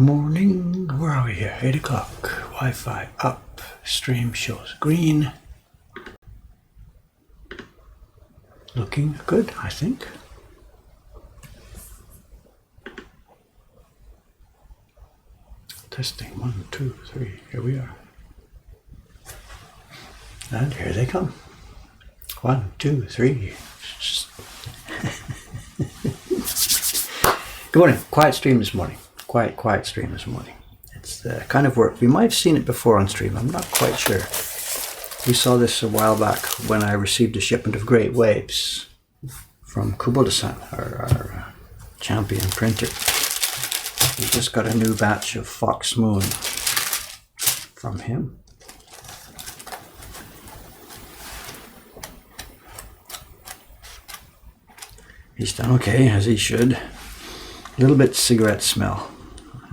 morning. Where are we here? 8 o'clock. Wi-Fi up. Stream shows green. Looking good, I think. Testing 1, 2, 3. Here we are. And here they come. 1, 2, 3. Good morning. Quiet stream this morning. Quiet stream this morning. It's the kind of work. We might have seen it before on stream. I'm not quite sure. We saw this a while back when I received a shipment of great waves from Kubota-san, our champion printer. We just got a new batch of Fox Moon from him. He's done okay, as he should. A little bit cigarette smell.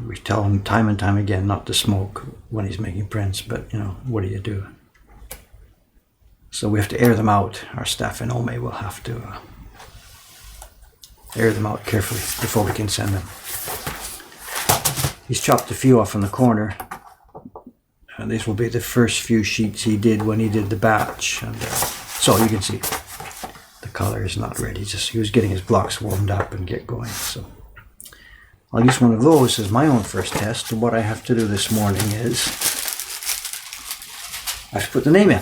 We tell him time and time again not to smoke when he's making prints, but you know, what do you do? So we have to air them out. Our staff in Ome will have to air them out carefully before we can send them. He's chopped a few off in the corner. And these will be the first few sheets he did when he did the batch. And so you can see the color is not ready. He was getting his blocks warmed up and get going. So I'll use one of those as my own first test. What I have to do this morning is I have to put the name in.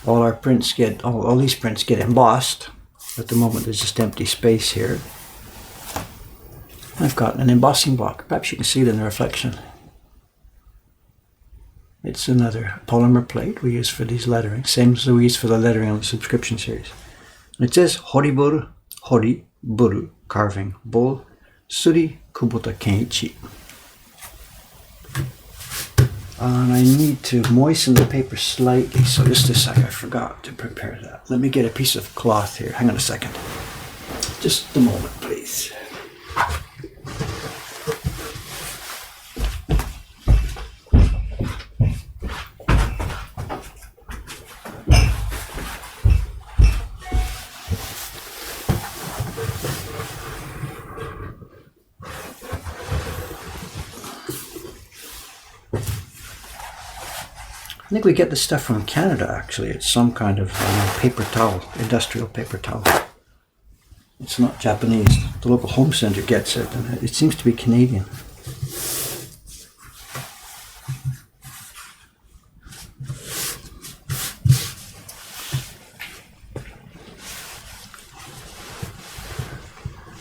All our prints get, all these prints get embossed. At the moment there's just empty space here. I've got an embossing block. Perhaps you can see it in the reflection. It's another polymer plate we use for these lettering, same as we use for the lettering on the subscription series. And it says Horiburu, Horiburu carving bull, Suri Kubota Kenichi. And I need to moisten the paper slightly, so just a sec, I forgot to prepare that. Let me get a piece of cloth here. Hang on a second. Just a moment, please. I think we get this stuff from Canada, actually. It's some kind of paper towel, industrial paper towel. It's not Japanese. The local home center gets it, and it seems to be Canadian.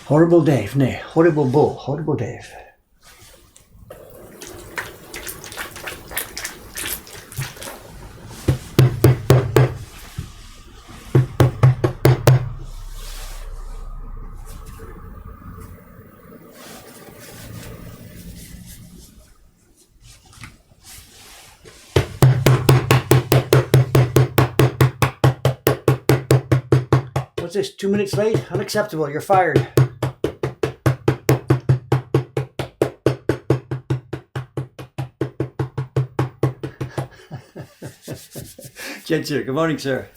Horrible Dave, nay, horrible bull, horrible Dave. What's this, 2 minutes late? Unacceptable, you're fired. Jed's here, good morning, sir.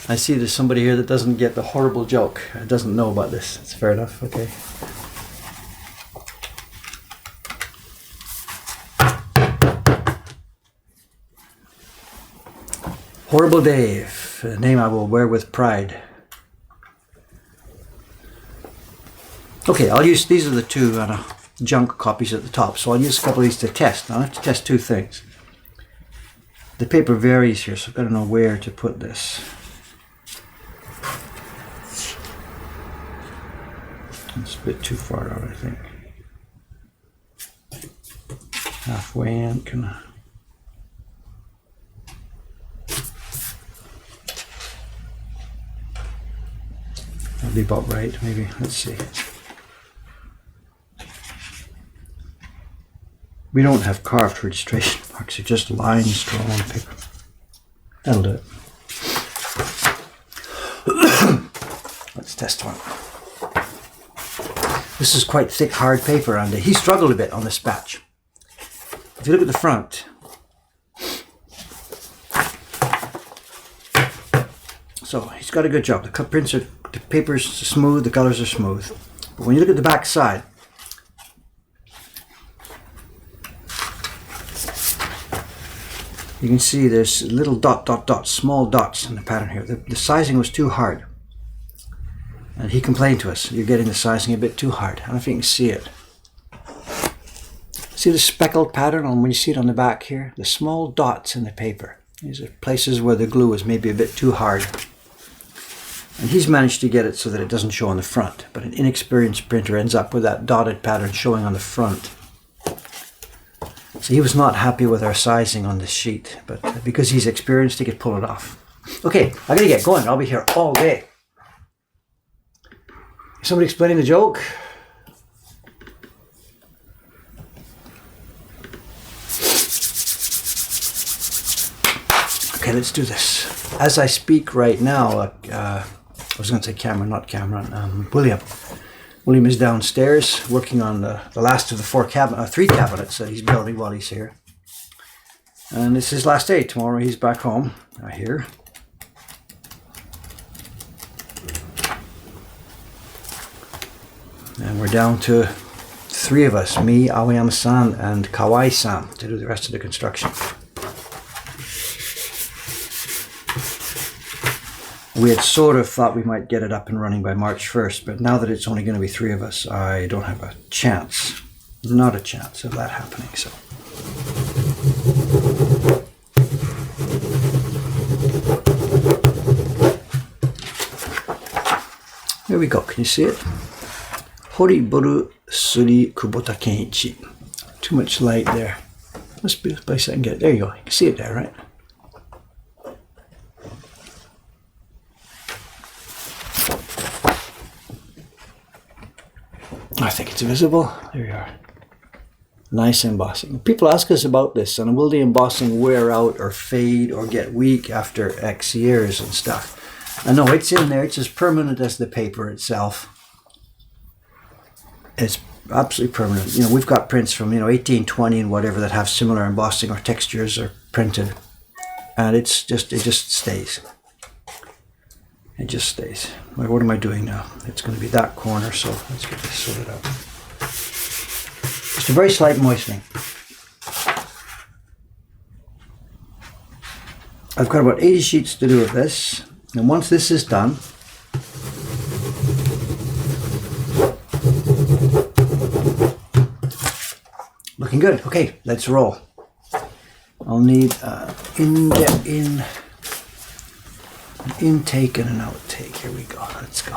I see there's somebody here that doesn't get the horrible joke, doesn't know about this. It's fair enough, okay. Horrible Dave, a name I will wear with pride. Okay, I'll use, these are the two junk copies at the top, so I'll use a couple of these to test. I'll have to test two things. The paper varies here, so I've got to know where to put this. It's a bit too far out, I think. Halfway in, can I? That'll be about right, maybe. Let's see. We don't have carved registration marks, they're just lines drawn on paper. That'll do it. Let's test one. This is quite thick, hard paper, and he struggled a bit on this batch. If you look at the front, so he's got a good job. The prints are, the paper's smooth, the colors are smooth. But when you look at the back side, you can see there's little small dots in the pattern here. The sizing was too hard. And he complained to us, you're getting the sizing a bit too hard. I don't know if you can see it. See the speckled pattern on when you see it on the back here? The small dots in the paper. These are places where the glue is maybe a bit too hard. And he's managed to get it so that it doesn't show on the front. But an inexperienced printer ends up with that dotted pattern showing on the front. So he was not happy with our sizing on this sheet. But because he's experienced, he could pull it off. Okay, I'm going to get going. I'll be here all day. Somebody explaining the joke? Okay, let's do this. As I speak right now, I was going to say Cameron, not Cameron, William. William is downstairs working on the last of the three cabinets that he's building while he's here. And it's his last day. Tomorrow he's back home, I hear. And we're down to 3 of us, me, Aoyama-san, and Kawai-san, to do the rest of the construction. We had sort of thought we might get it up and running by March 1st, but now that it's only going to be 3 of us, I don't have a chance, not a chance of that happening. So, here we go. Can you see it? Horiboru Suri Kubota Kenichi. Too much light there. Must be a place I can get. There you go. You can see it there, right? I think it's visible. There you are. Nice embossing. People ask us about this, and will the embossing wear out or fade or get weak after X years and stuff? I know it's in there. It's as permanent as the paper itself. It's absolutely permanent. You know, we've got prints from 1820 and whatever that have similar embossing or textures are printed, and it just stays. It just stays. What am I doing now? It's going to be that corner, so let's get this sorted out. Just a very slight moistening. I've got about 80 sheets to do of this, and once this is done, looking good. Okay, let's roll. I'll need an intake and an outtake. Here we go. Let's go.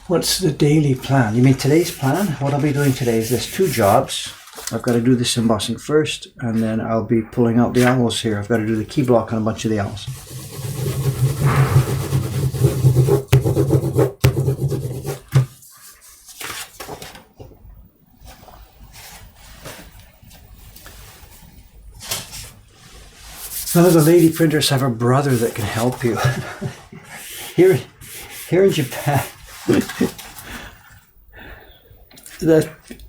What's the daily plan? You mean today's plan? What I'll be doing today is there's 2 jobs. I've got to do this embossing first, and then I'll be pulling out the owls here. I've got to do the key block on a bunch of the owls. None of the lady printers have a brother that can help you. Here in Japan,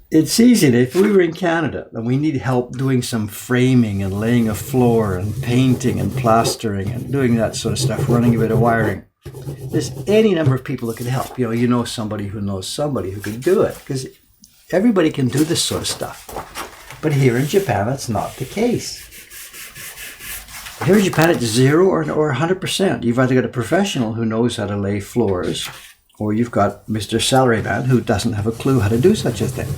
it's easy. If we were in Canada and we need help doing some framing and laying a floor and painting and plastering and doing that sort of stuff, running a bit of wiring, there's any number of people that can help. You know somebody who knows somebody who can do it, because everybody can do this sort of stuff. But here in Japan, that's not the case. Here in Japan, it's 0 or 100%. You've either got a professional who knows how to lay floors, or you've got Mr. Salaryman who doesn't have a clue how to do such a thing.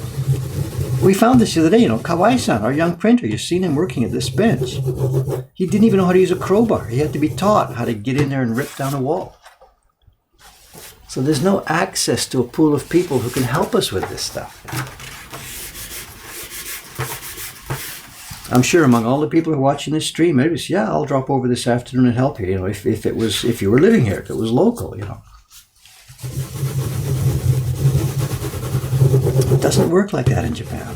We found this the other day, Kawai-san, our young printer, you've seen him working at this bench. He didn't even know how to use a crowbar. He had to be taught how to get in there and rip down a wall. So there's no access to a pool of people who can help us with this stuff. I'm sure among all the people who are watching this stream, maybe it's, I'll drop over this afternoon and help you. If you were living here, if it was local, It doesn't work like that in Japan.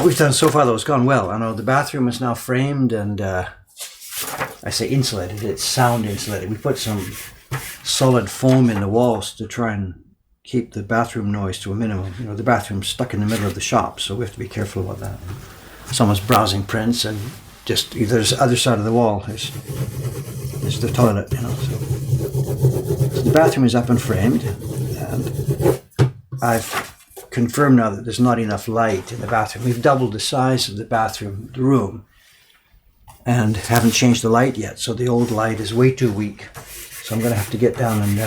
what we've done so far, though, has gone well. I know the bathroom is now framed and I say insulated, it's sound insulated. We put some solid foam in the walls to try and keep the bathroom noise to a minimum. You know, the bathroom's stuck in the middle of the shop, so we have to be careful about that. Someone's browsing prints and just either the other side of the wall is the toilet, you know. So the bathroom is up and framed, and I've confirmed now that there's not enough light in the bathroom. We've doubled the size of the bathroom, the room, and haven't changed the light yet, so the old light is way too weak. So I'm going to have to get down and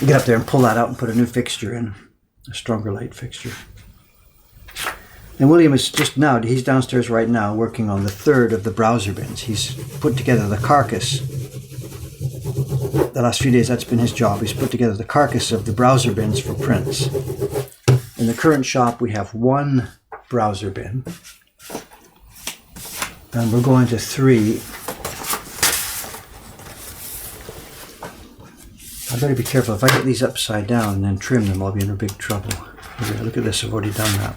get up there and pull that out and put a new fixture in, a stronger light fixture. And William is just now, he's downstairs right now working on the third of the browser bins. He's put together the carcass. The last few days that's been his job. He's put together the carcass of the browser bins for prints. In the current shop we have one browser bin. And we're going to 3. I better be careful. If I get these upside down and then trim them, I'll be in a big trouble. Okay, look at this, I've already done that.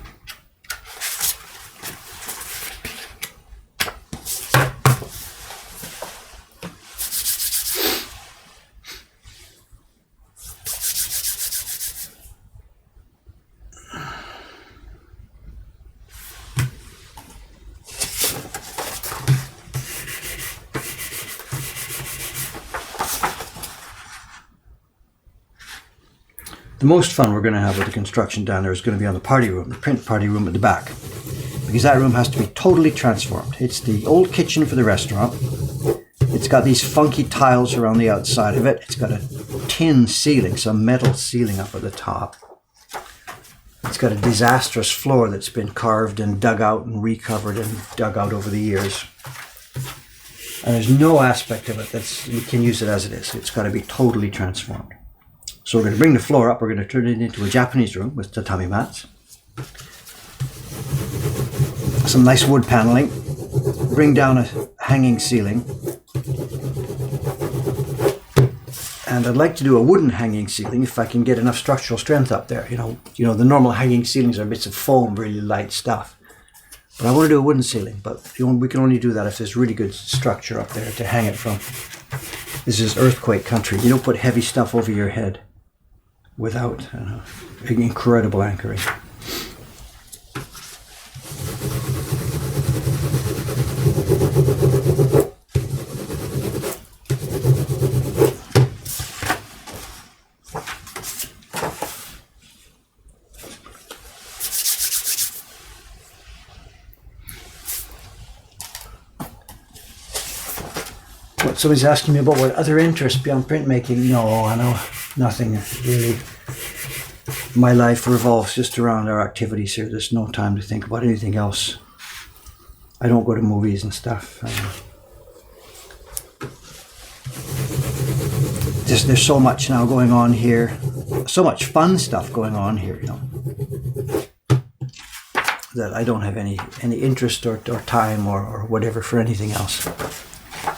The most fun we're going to have with the construction down there is going to be on the party room, the print party room at the back. Because that room has to be totally transformed. It's the old kitchen for the restaurant. It's got these funky tiles around the outside of it. It's got a tin ceiling, some metal ceiling up at the top. It's got a disastrous floor that's been carved and dug out and recovered and dug out over the years. And there's no aspect of it we can use it as it is. It's got to be totally transformed. So we're going to bring the floor up, we're going to turn it into a Japanese room with tatami mats. Some nice wood paneling. Bring down a hanging ceiling. And I'd like to do a wooden hanging ceiling if I can get enough structural strength up there. You know, the normal hanging ceilings are bits of foam, really light stuff. But I want to do a wooden ceiling, but we can only do that if there's really good structure up there to hang it from. This is earthquake country. You don't put heavy stuff over your head without incredible anchoring. Somebody's asking me about what other interests beyond printmaking. No, I know nothing really. My life revolves just around our activities here. There's no time to think about anything else. I don't go to movies and stuff. There's so much now going on here. So much fun stuff going on here, you know, that I don't have any interest or time or whatever for anything else.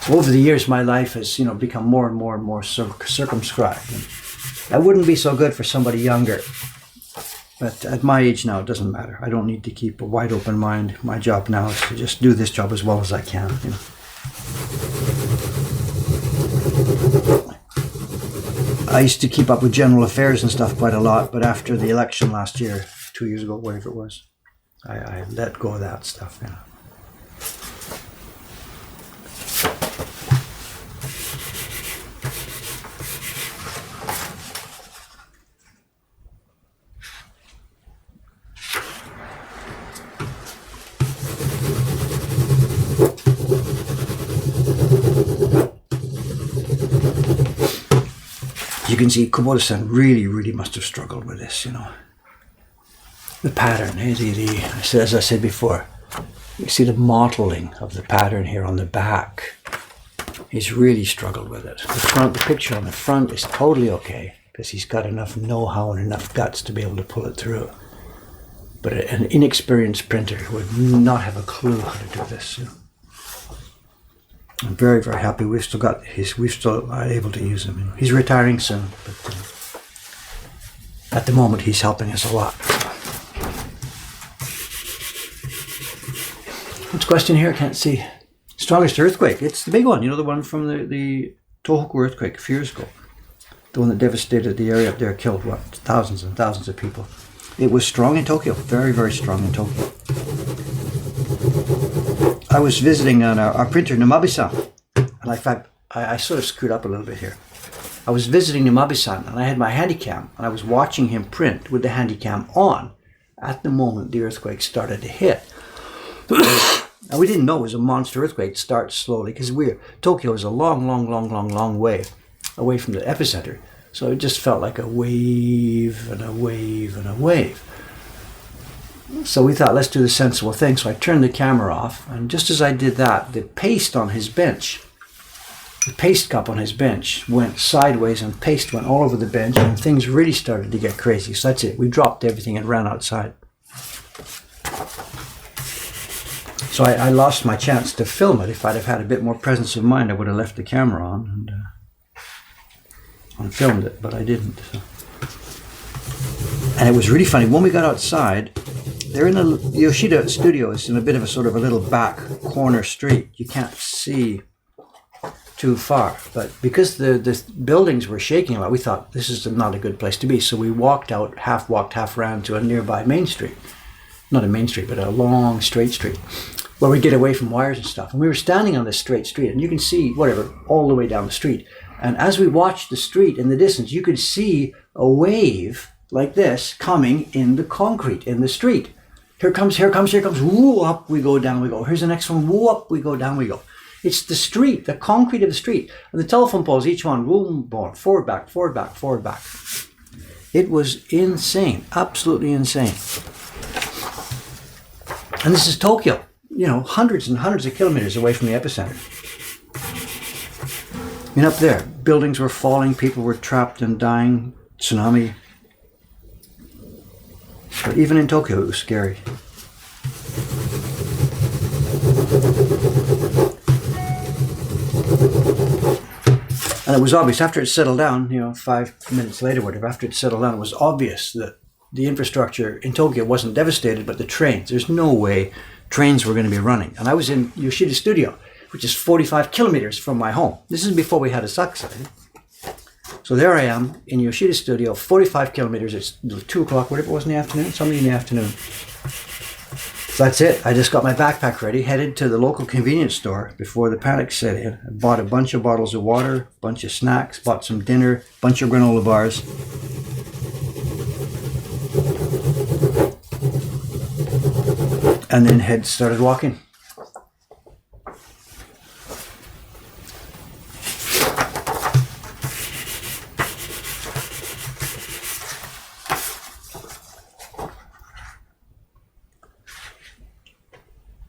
Over the years, my life has, become more and more and more circumscribed. And that wouldn't be so good for somebody younger. But at my age now, it doesn't matter. I don't need to keep a wide open mind. My job now is to just do this job as well as I can. I used to keep up with general affairs and stuff quite a lot, but after the election last year, 2 years ago, whatever it was, I let go of that stuff. You can see Kubota-san really must have struggled with this, The pattern, as I said before, you see the mottling of the pattern here on the back. He's really struggled with it. The picture on the front is totally okay because he's got enough know-how and enough guts to be able to pull it through. But an inexperienced printer would not have a clue how to do this. I'm very happy we've still are able to use him. He's retiring soon, but at the moment he's helping us a lot. What's the question here? I can't see. Strongest earthquake. It's the big one. You know, the one from the Tohoku earthquake a few years ago. The one that devastated the area up there, killed, what, thousands and thousands of people. It was strong in Tokyo. Very, very strong in Tokyo. I was visiting on our printer, Namabi-san. And in fact, I sort of screwed up a little bit here. I was visiting Namabi-san, and I had my handycam, and I was watching him print with the handycam on at the moment the earthquake started to hit. And we didn't know it was a monster earthquake. It starts slowly, because Tokyo is a long way away from the epicenter. So it just felt like a wave and a wave and a wave. So we thought, let's do the sensible thing. So I turned the camera off, and just as I did that, the paste on his bench, the paste cup on his bench went sideways, and paste went all over the bench, and things really started to get crazy. So that's it. We dropped everything and ran outside. So I lost my chance to film it. If I'd have had a bit more presence of mind, I would have left the camera on and filmed it, but I didn't. So. And it was really funny. When we got outside, they're in the Yoshida studio. It's in a bit of a sort of a little back corner street. You can't see too far. But because the buildings were shaking a lot, we thought this is not a good place to be. So we walked, half ran to a nearby main street. Not a main street, but a long straight street, where we get away from wires and stuff. And we were standing on this straight street, and you can see whatever all the way down the street. And as we watched the street in the distance, you could see a wave like this coming in the concrete in the street. Here comes, woo, up we go, down we go. Here's the next one, woo, up we go, down we go. It's the street, the concrete of the street. And the telephone poles, each one, boom, boom, forward, back, forward, back, forward, back. It was insane, absolutely insane. And this is Tokyo, you know, hundreds and hundreds of kilometers away from the epicenter. And up there, buildings were falling, people were trapped and dying, tsunami. But even in Tokyo, it was scary. And it was obvious after it settled down, you know, 5 minutes later, whatever, after it settled down, it was obvious that the infrastructure in Tokyo wasn't devastated, but the trains, there's no way trains were going to be running. And I was in Yoshida Studio, which is 45 kilometers from my home. This is before we had a Sakusai. So there I am in Yoshida Studio, 45 kilometers. It's 2 o'clock, whatever it was in the afternoon, something in the afternoon. So that's it. I just got my backpack ready, headed to the local convenience store before the panic set in. I bought a bunch of bottles of water, a bunch of snacks, bought some dinner, a bunch of granola bars. And then started walking.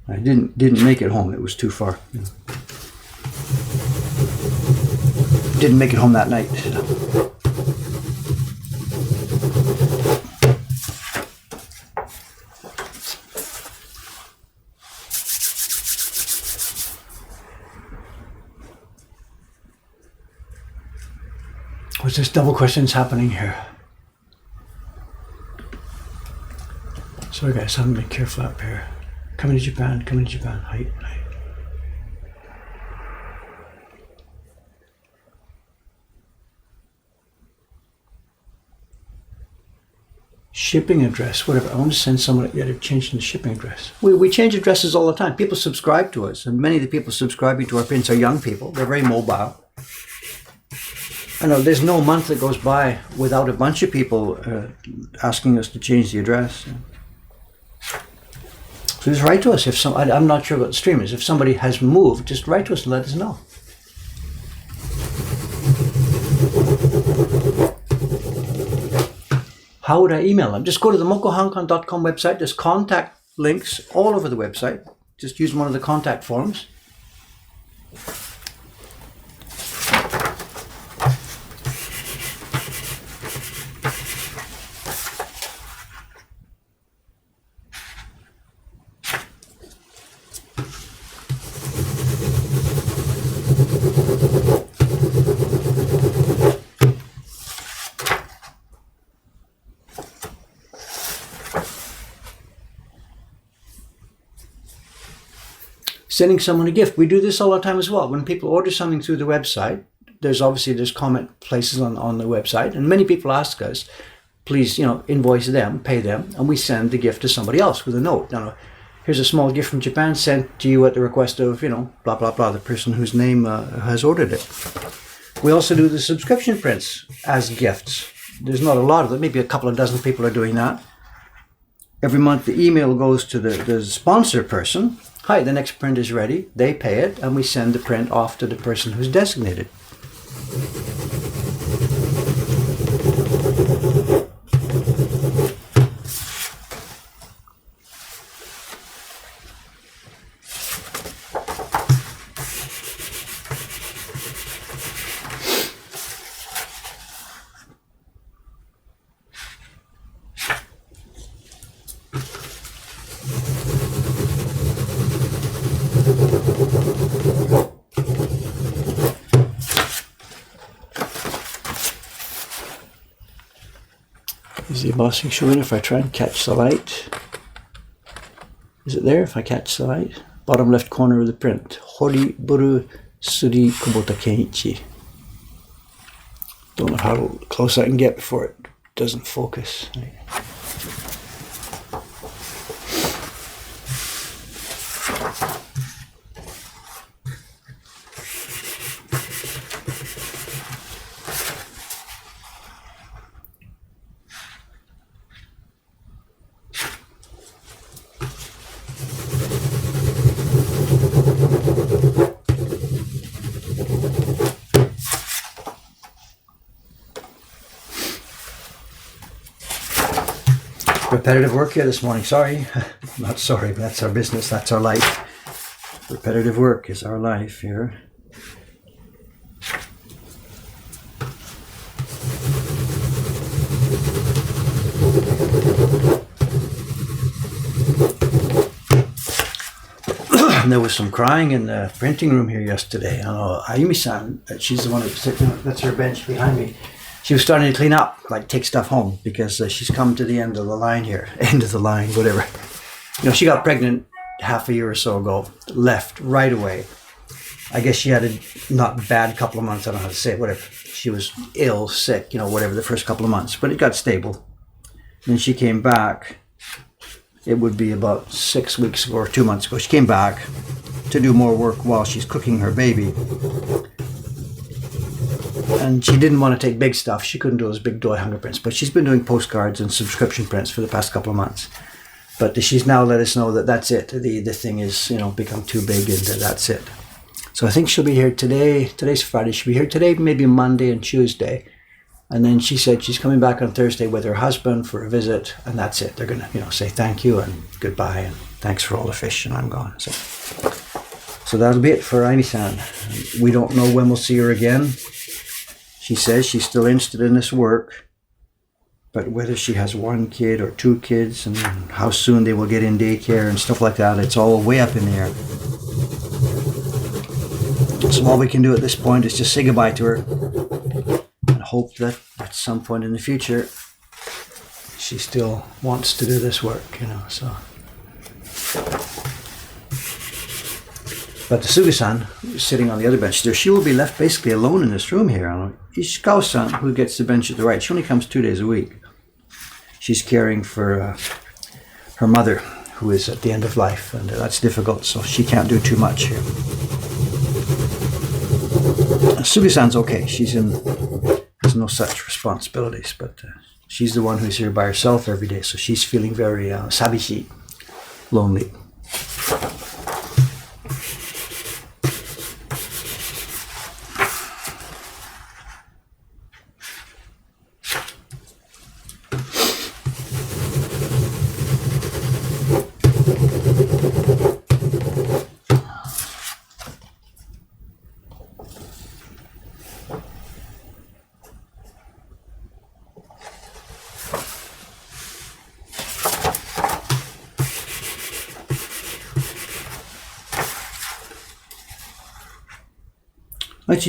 I didn't make it home. It was too far. Didn't make it home that night. What's this double questions happening here? Sorry guys, I'm being careful up here. Coming to Japan, height. Shipping address, whatever. I want to send someone, yeah, they're changing the shipping address. We change addresses all the time. People subscribe to us, and many of the people subscribing to our prints are young people. They're very mobile. I know there's no month that goes by without a bunch of people asking us to change the address. So just write to us. I'm not sure what the stream is. If somebody has moved, just write to us and let us know. How would I email them? Just go to the mokuhankan.com website. There's contact links all over the website. Just use one of the contact forms. sending someone a gift. We do this all the time as well. When people order something through the website, there's comment places on the website, and many people ask us, please, invoice them, pay them, and we send the gift to somebody else with a note. Now, here's a small gift from Japan sent to you at the request of, blah, blah, blah, the person whose name has ordered it. We also do the subscription prints as gifts. There's not a lot of them. Maybe a couple of dozen people are doing that. Every month, the email goes to the sponsor person. Hi, the next print is ready. They pay it, and we send the print off to the person who's designated. Is the embossing showing if I try and catch the light? Is it there if I catch the light? Bottom left corner of the print. Horiburu Suri Kubota Kenichi. Don't know how close I can get before it doesn't focus. Repetitive work here this morning. Sorry. Not sorry, but that's our business. That's our life. Repetitive work is our life here. There was some crying in the printing room here yesterday. I know Ayumi-san, she's the one who's sitting, that's her bench behind me. She was starting to clean up, like take stuff home, because she's come to the end of the line here. End of the line, whatever. She got pregnant half a year or so ago, left right away. I guess she had a not bad couple of months, I don't know how to say it, whatever. She was ill, sick, whatever, the first couple of months, but it got stable. Then she came back, it would be about 6 weeks ago or 2 months ago. She came back to do more work while she's cooking her baby. And she didn't want to take big stuff. She couldn't do those big doi hunger prints, but she's been doing postcards and subscription prints for the past couple of months. But she's now let us know that that's it. The thing is, become too big, and that's it. So I think she'll be here today. Today's Friday. She'll be here today, maybe Monday and Tuesday. And then she said she's coming back on Thursday with her husband for a visit, and that's it. They're going to, say thank you and goodbye and thanks for all the fish, and I'm gone. So that'll be it for Aimi-san. We don't know when we'll see her again. She says she's still interested in this work, but whether she has 1 kid or 2 kids and how soon they will get in daycare and stuff like that, it's all way up in the air. So all we can do at this point is just say goodbye to her and hope that at some point in the future she still wants to do this work, so. But the Suga-san, sitting on the other bench there, she will be left basically alone in this room here. Ishikawa-san, who gets the bench at the right, she only comes 2 days a week. She's caring for her mother, who is at the end of life, and that's difficult, so she can't do too much here. Suga-san's okay. Has no such responsibilities, but she's the one who's here by herself every day, so she's feeling very sabishi, lonely.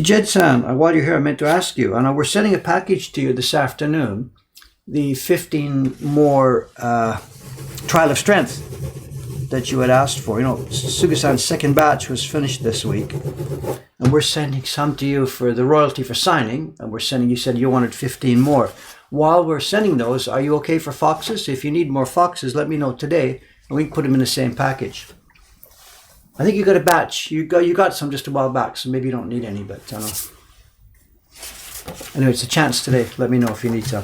Jed-san, while you're here, I meant to ask you, we're sending a package to you this afternoon, the 15 more Trial of Strength that you had asked for. You know, Suga-san's second batch was finished this week, and we're sending some to you for the royalty for signing, and we're sending, you said you wanted 15 more. While we're sending those, are you okay for foxes? If you need more foxes, let me know today, and we can put them in the same package. I think you got a batch. You got some just a while back, so maybe you don't need any, but I don't know. Anyway, it's a chance today. Let me know if you need some.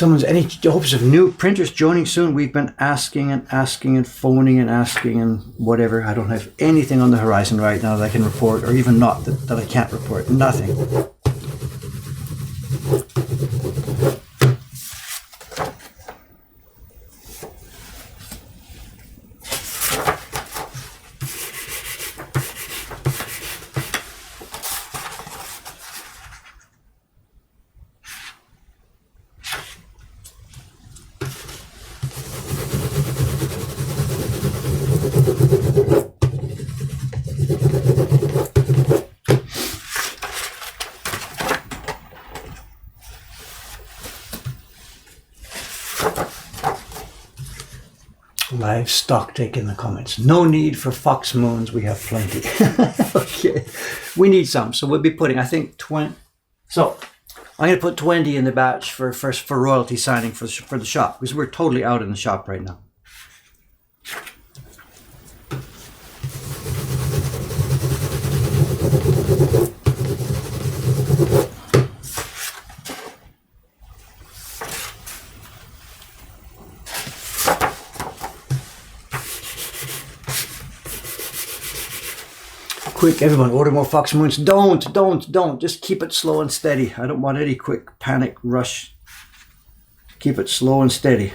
Any hopes of new printers joining soon? We've been asking and asking and phoning and asking and whatever. I don't have anything on the horizon right now that I can report, or even not that I can't report. Nothing. Live stock take in the comments. No need for fox moons. We have plenty. Okay. We need some. So we'll be putting, I think, 20. So I'm going to put 20 in the batch for royalty signing for the shop, because we're totally out in the shop right now. Quick, everyone, order more fox moons. Don't. Just keep it slow and steady. I don't want any quick panic rush. Keep it slow and steady.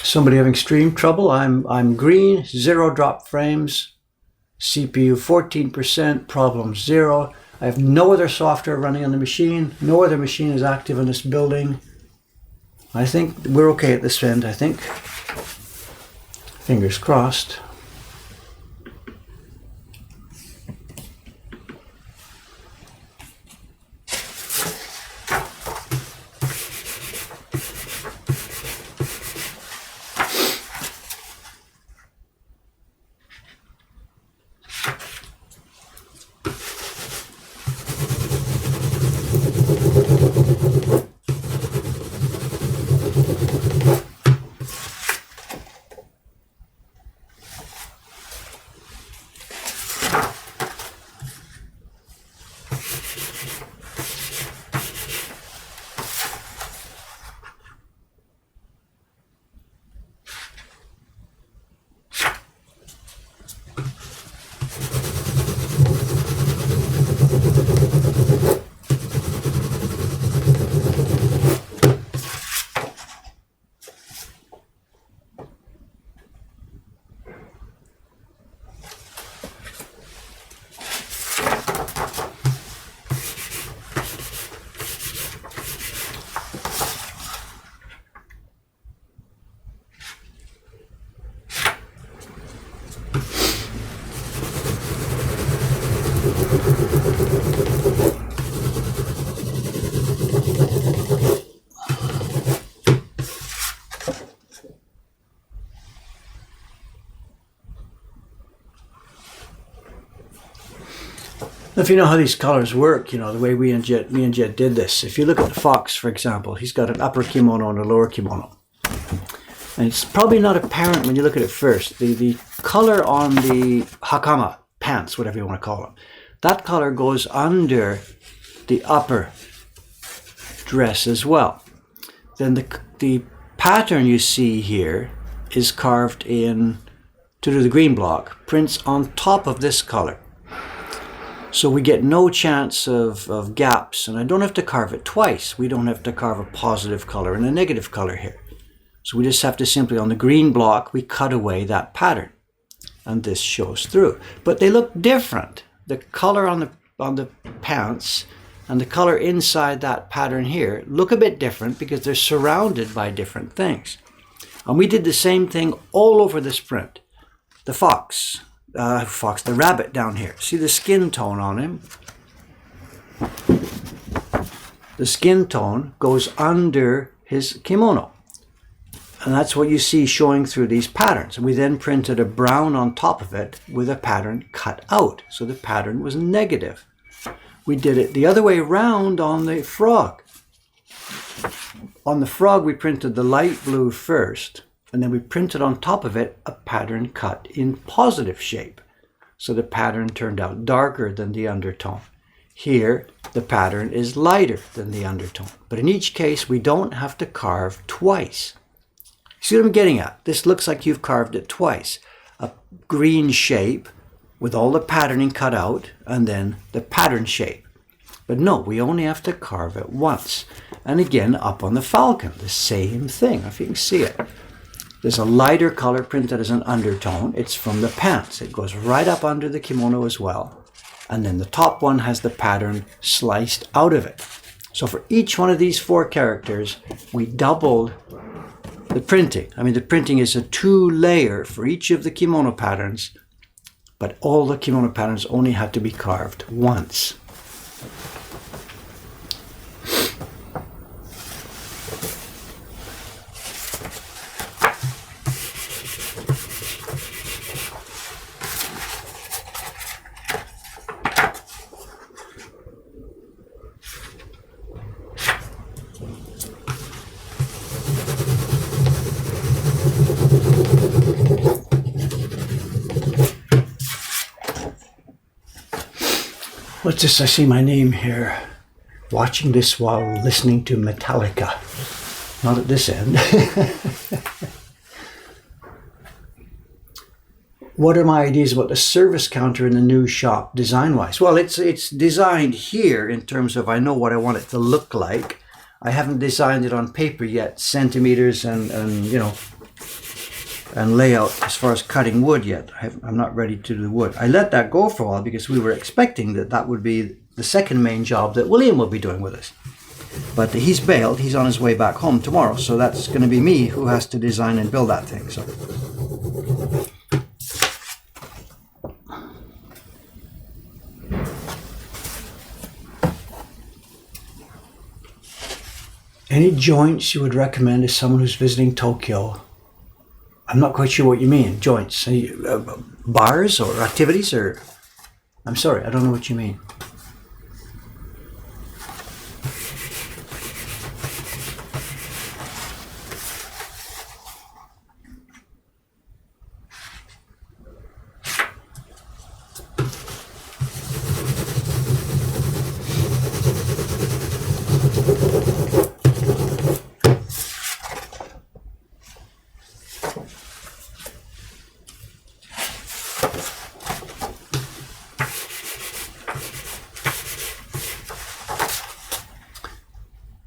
Somebody having stream trouble. I'm green, 0 drop frames, CPU 14%, problem 0. I have no other software running on the machine. No other machine is active in this building. I think we're okay at this end, I think. Fingers crossed. If you know how these colors work, you know, the way me and Jed did this. If you look at the fox, for example, he's got an upper kimono and a lower kimono. And it's probably not apparent when you look at it first. The color on the hakama, pants, whatever you want to call them, that color goes under the upper dress as well. Then the pattern you see here is carved in, to do the green block, prints on top of this color. So we get no chance of gaps, and I don't have to carve it twice. We don't have to carve a positive color and a negative color here. So we just have to simply, on the green block, we cut away that pattern. And this shows through. But they look different. The color on the pants and the color inside that pattern here look a bit different because they're surrounded by different things. And we did the same thing all over this print. The the rabbit down here. See the skin tone on him? The skin tone goes under his kimono. And that's what you see showing through these patterns. And we then printed a brown on top of it with a pattern cut out. So the pattern was negative. We did it the other way around on the frog. On the frog, we printed the light blue first, and then we printed on top of it a pattern cut in positive shape. So the pattern turned out darker than the undertone. Here, the pattern is lighter than the undertone. But in each case, we don't have to carve twice. See what I'm getting at? This looks like you've carved it twice. A green shape with all the patterning cut out, and then the pattern shape. But no, we only have to carve it once. And again, up on the falcon, the same thing, if you can see it. There's a lighter color printed as an undertone. It's from the pants. It goes right up under the kimono as well. And then the top one has the pattern sliced out of it. So for each one of these 4 characters, we doubled the printing. I mean, the printing is a 2-layer for each of the kimono patterns, but all the kimono patterns only had to be carved once. What's this? I see my name here. Watching this while listening to Metallica. Not at this end. What are my ideas about the service counter in the new shop design-wise? Well, it's designed here in terms of I know what I want it to look like. I haven't designed it on paper yet, centimeters and layout as far as cutting wood yet. I'm not ready to do the wood. I let that go for a while because we were expecting that would be the second main job that William will be doing with us. But he's bailed. He's on his way back home tomorrow. So that's going to be me who has to design and build that thing. So any joints you would recommend as someone who's visiting Tokyo? I'm not quite sure what you mean, joints. Bars or activities or... I'm sorry, I don't know what you mean.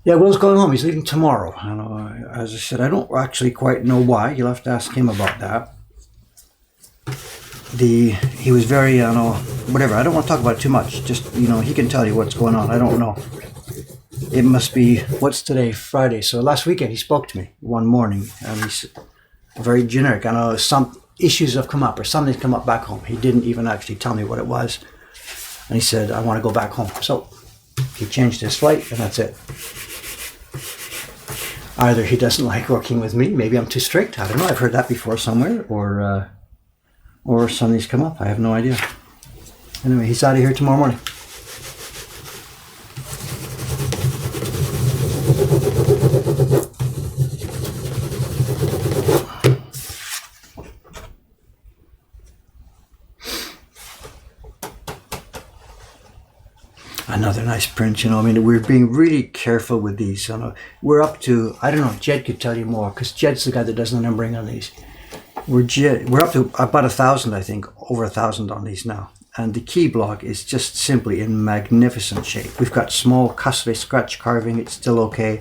Yeah, Will's going home. He's leaving tomorrow. And as I said, I don't actually quite know why. You'll have to ask him about that. He was very, whatever. I don't want to talk about it too much. Just, he can tell you what's going on. I don't know. It must be, what's today? Friday. So last weekend he spoke to me one morning, and he's very generic. I know some issues have come up or something's come up back home. He didn't even actually tell me what it was. And he said, I want to go back home. So he changed his flight, and that's it. Either he doesn't like working with me, maybe I'm too strict, I don't know, I've heard that before somewhere, or something's come up, I have no idea. Anyway, he's out of here tomorrow morning. Another nice print, we're being really careful with these. We're up to, I don't know, Jed could tell you more, because Jed's the guy that does the numbering on these. We're up to about 1,000, I think, over 1,000 on these now. And the key block is just simply in magnificent shape. We've got small custody scratch carving, it's still okay.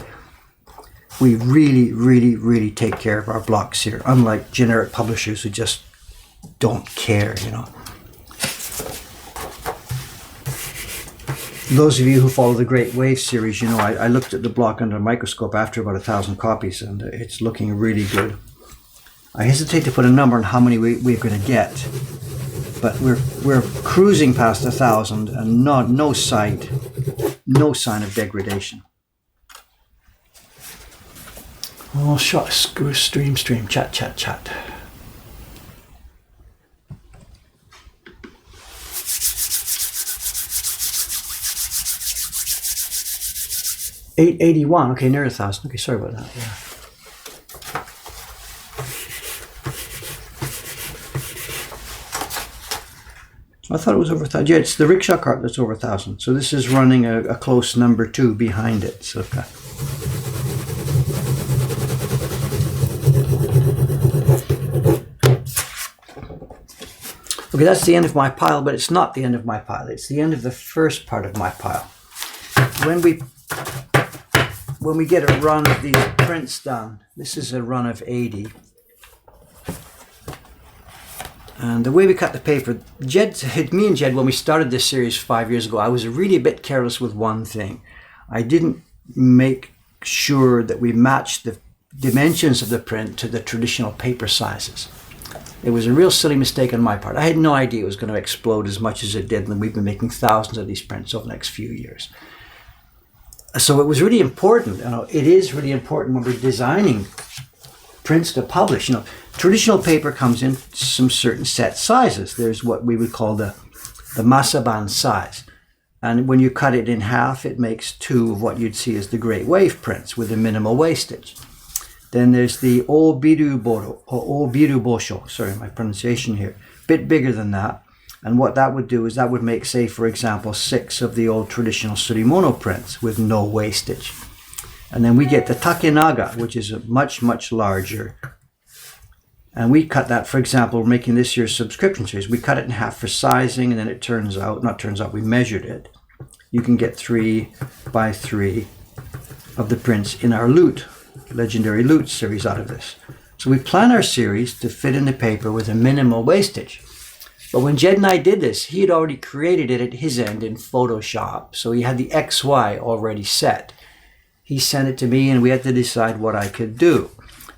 We really, really, really take care of our blocks here, unlike generic publishers who just don't care, you know. Those of you who follow the Great Wave series, you know, I looked at the block under a microscope after about 1,000 copies, and it's looking really good. I hesitate to put a number on how many we're going to get, but we're cruising past 1,000 and no sign of degradation. Oh, shot, stream, chat. 881. Okay, near 1,000. Okay, sorry about that. Yeah. I thought it was over 1,000. Yeah, it's the rickshaw cart that's over 1,000. So this is running a close number 2 behind it. So okay. Okay, that's the end of my pile, but it's not the end of my pile. It's the end of the first part of my pile. When we get a run of these prints done, this is a run of 80. And the way we cut the paper, me and Jed, when we started this series 5 years ago, I was really a bit careless with one thing. I didn't make sure that we matched the dimensions of the print to the traditional paper sizes. It was a real silly mistake on my part. I had no idea it was going to explode as much as it did, and we've been making thousands of these prints over the next few years. So it was really important, you know, it is really important when we're designing prints to publish. You know, traditional paper comes in some certain set sizes. There's what we would call the Masaban size. And when you cut it in half, it makes 2 of what you'd see as the Great Wave prints with a minimal wastage. Then there's the Obirubosho, sorry, my pronunciation here, a bit bigger than that. And what that would do is that would make, say, for example, 6 of the old traditional surimono prints with no wastage. And then we get the Takenaga, which is a much, much larger. And we cut that, for example, making this year's subscription series. We cut it in half for sizing, and then it we measured it. You can get 3 by 3 of the prints in our Loot, Legendary Loot series out of this. So we plan our series to fit in the paper with a minimal wastage. But when Jed and I did this, he had already created it at his end in Photoshop. So he had the XY already set. He sent it to me and we had to decide what I could do.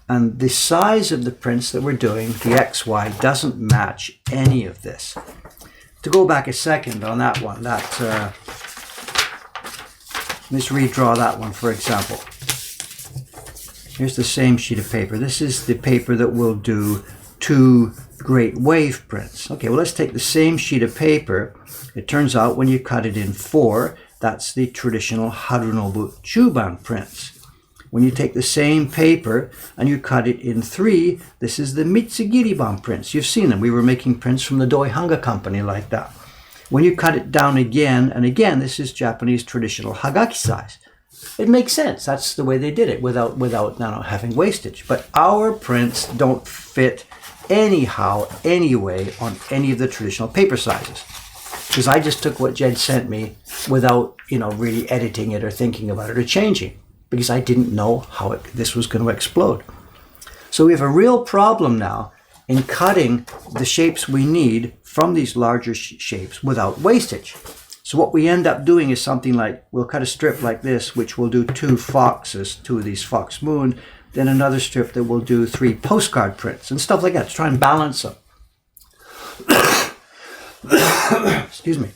And the size of the prints that we're doing, the XY, doesn't match any of this. To go back a second on that one, let's redraw that one, for example. Here's the same sheet of paper. This is the paper that will do 2 Great Wave prints. Okay, well, let's take the same sheet of paper. It turns out when you cut it in 4, that's the traditional Harunobu Chuban prints. When you take the same paper and you cut it in 3, this is the Mitsugiriban prints. You've seen them. We were making prints from the Doi Hanga company like that. When you cut it down again and again, this is Japanese traditional Hagaki size. It makes sense. That's the way they did it without having wastage. But our prints don't fit anyhow, anyway, on any of the traditional paper sizes. Because I just took what Jed sent me without, really editing it or thinking about it or changing. Because I didn't know how this was going to explode. So we have a real problem now in cutting the shapes we need from these larger shapes without wastage. So what we end up doing is something like, we'll cut a strip like this, which will do 2 foxes, 2 of these fox moon, then another strip that will do 3 postcard prints and stuff like that to try and balance them. Excuse me.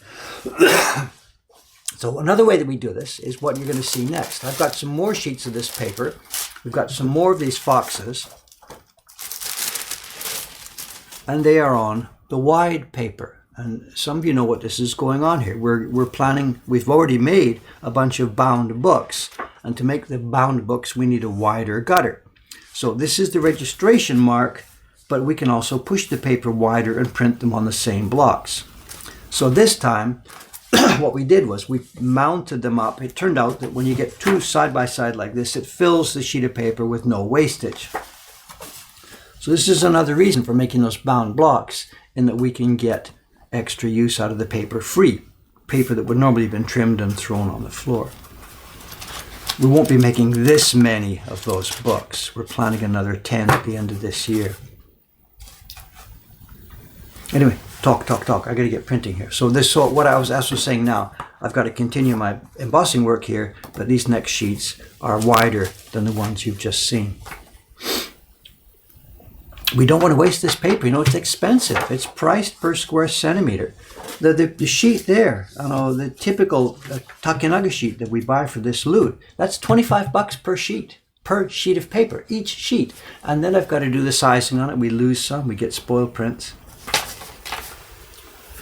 So another way that we do this is what you're going to see next. I've got some more sheets of this paper. We've got some more of these foxes. And they are on the wide paper. And some of you know what this is going on here. We're planning, we've already made a bunch of bound books. And to make the bound books, we need a wider gutter. So this is the registration mark, but we can also push the paper wider and print them on the same blocks. So this time, what we did was we mounted them up. It turned out that when you get 2 side by side like this, it fills the sheet of paper with no wastage. So this is another reason for making those bound blocks, in that we can get extra use out of the paper free. Paper that would normally have been trimmed and thrown on the floor. We won't be making this many of those books. We're planning another 10 at the end of this year. Anyway, talk. I got to get printing here. So what I was also saying now, I've got to continue my embossing work here, but these next sheets are wider than the ones you've just seen. We don't want to waste this paper. You know, it's expensive. It's priced per square centimeter. The sheet there, the typical Takenaga sheet that we buy for this loot, that's $25 per sheet of paper, each sheet. And then I've got to do the sizing on it. We lose some, we get spoiled prints.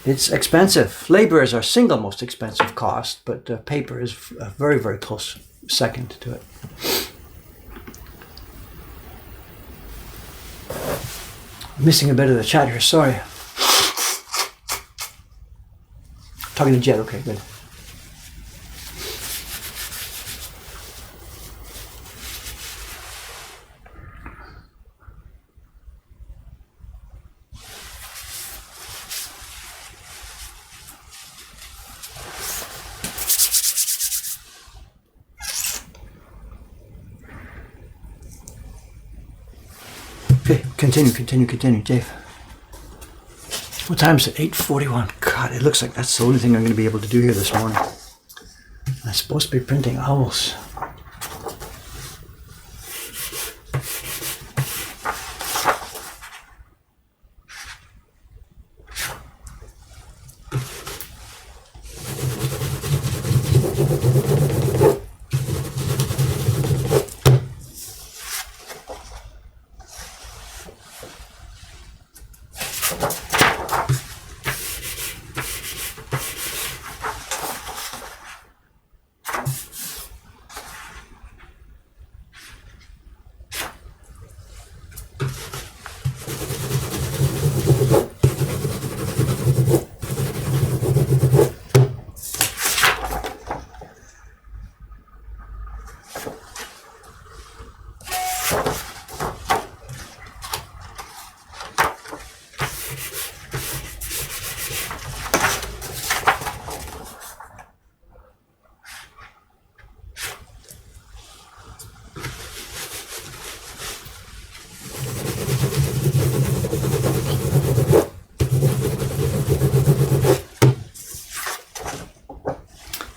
It's expensive. Labor is our single most expensive cost, but paper is a very, very close second to it. I'm missing a bit of the chat here, sorry. Talking to Jed, okay, good. Okay, continue, Dave. What time is it? 8:41. God, it looks like that's the only thing I'm going to be able to do here this morning. I'm supposed to be printing owls.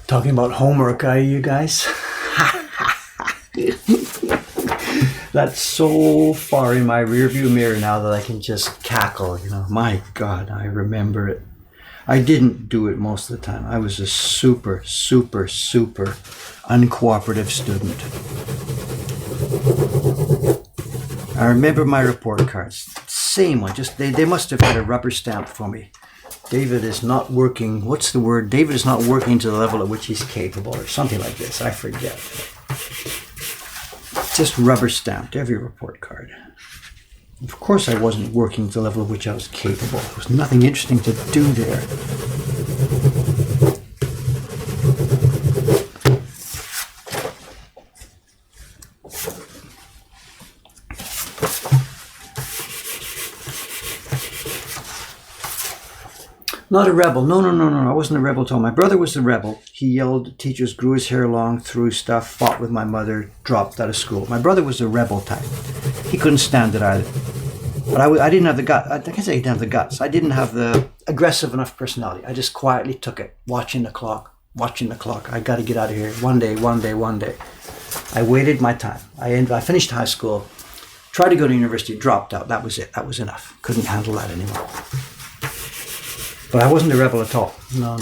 Talking about homework, are you guys? That's so far in my rearview mirror now that I can just cackle, you know. My God, I remember it. I didn't do it most of the time. I was a super uncooperative student. I remember my report cards. Same one, just they must have had a rubber stamp for me. David is not working, what's the word? David is not working to the level at which he's capable, or something like this, I forget. Just rubber stamped every report card. Of course I wasn't working to the level at which I was capable. There was nothing interesting to do there. Not a rebel. No. I wasn't a rebel at all. My brother was the rebel. He yelled at teachers, grew his hair long, threw stuff, fought with my mother, dropped out of school. My brother was the rebel type. He couldn't stand it either. But I didn't have the guts. I can't say I didn't have the guts. I didn't have the aggressive enough personality. I just quietly took it, watching the clock. I got to get out of here. One day. I waited my time. I finished high school, tried to go to university, dropped out. That was it. That was enough. Couldn't handle that anymore. But I wasn't a rebel at all. No.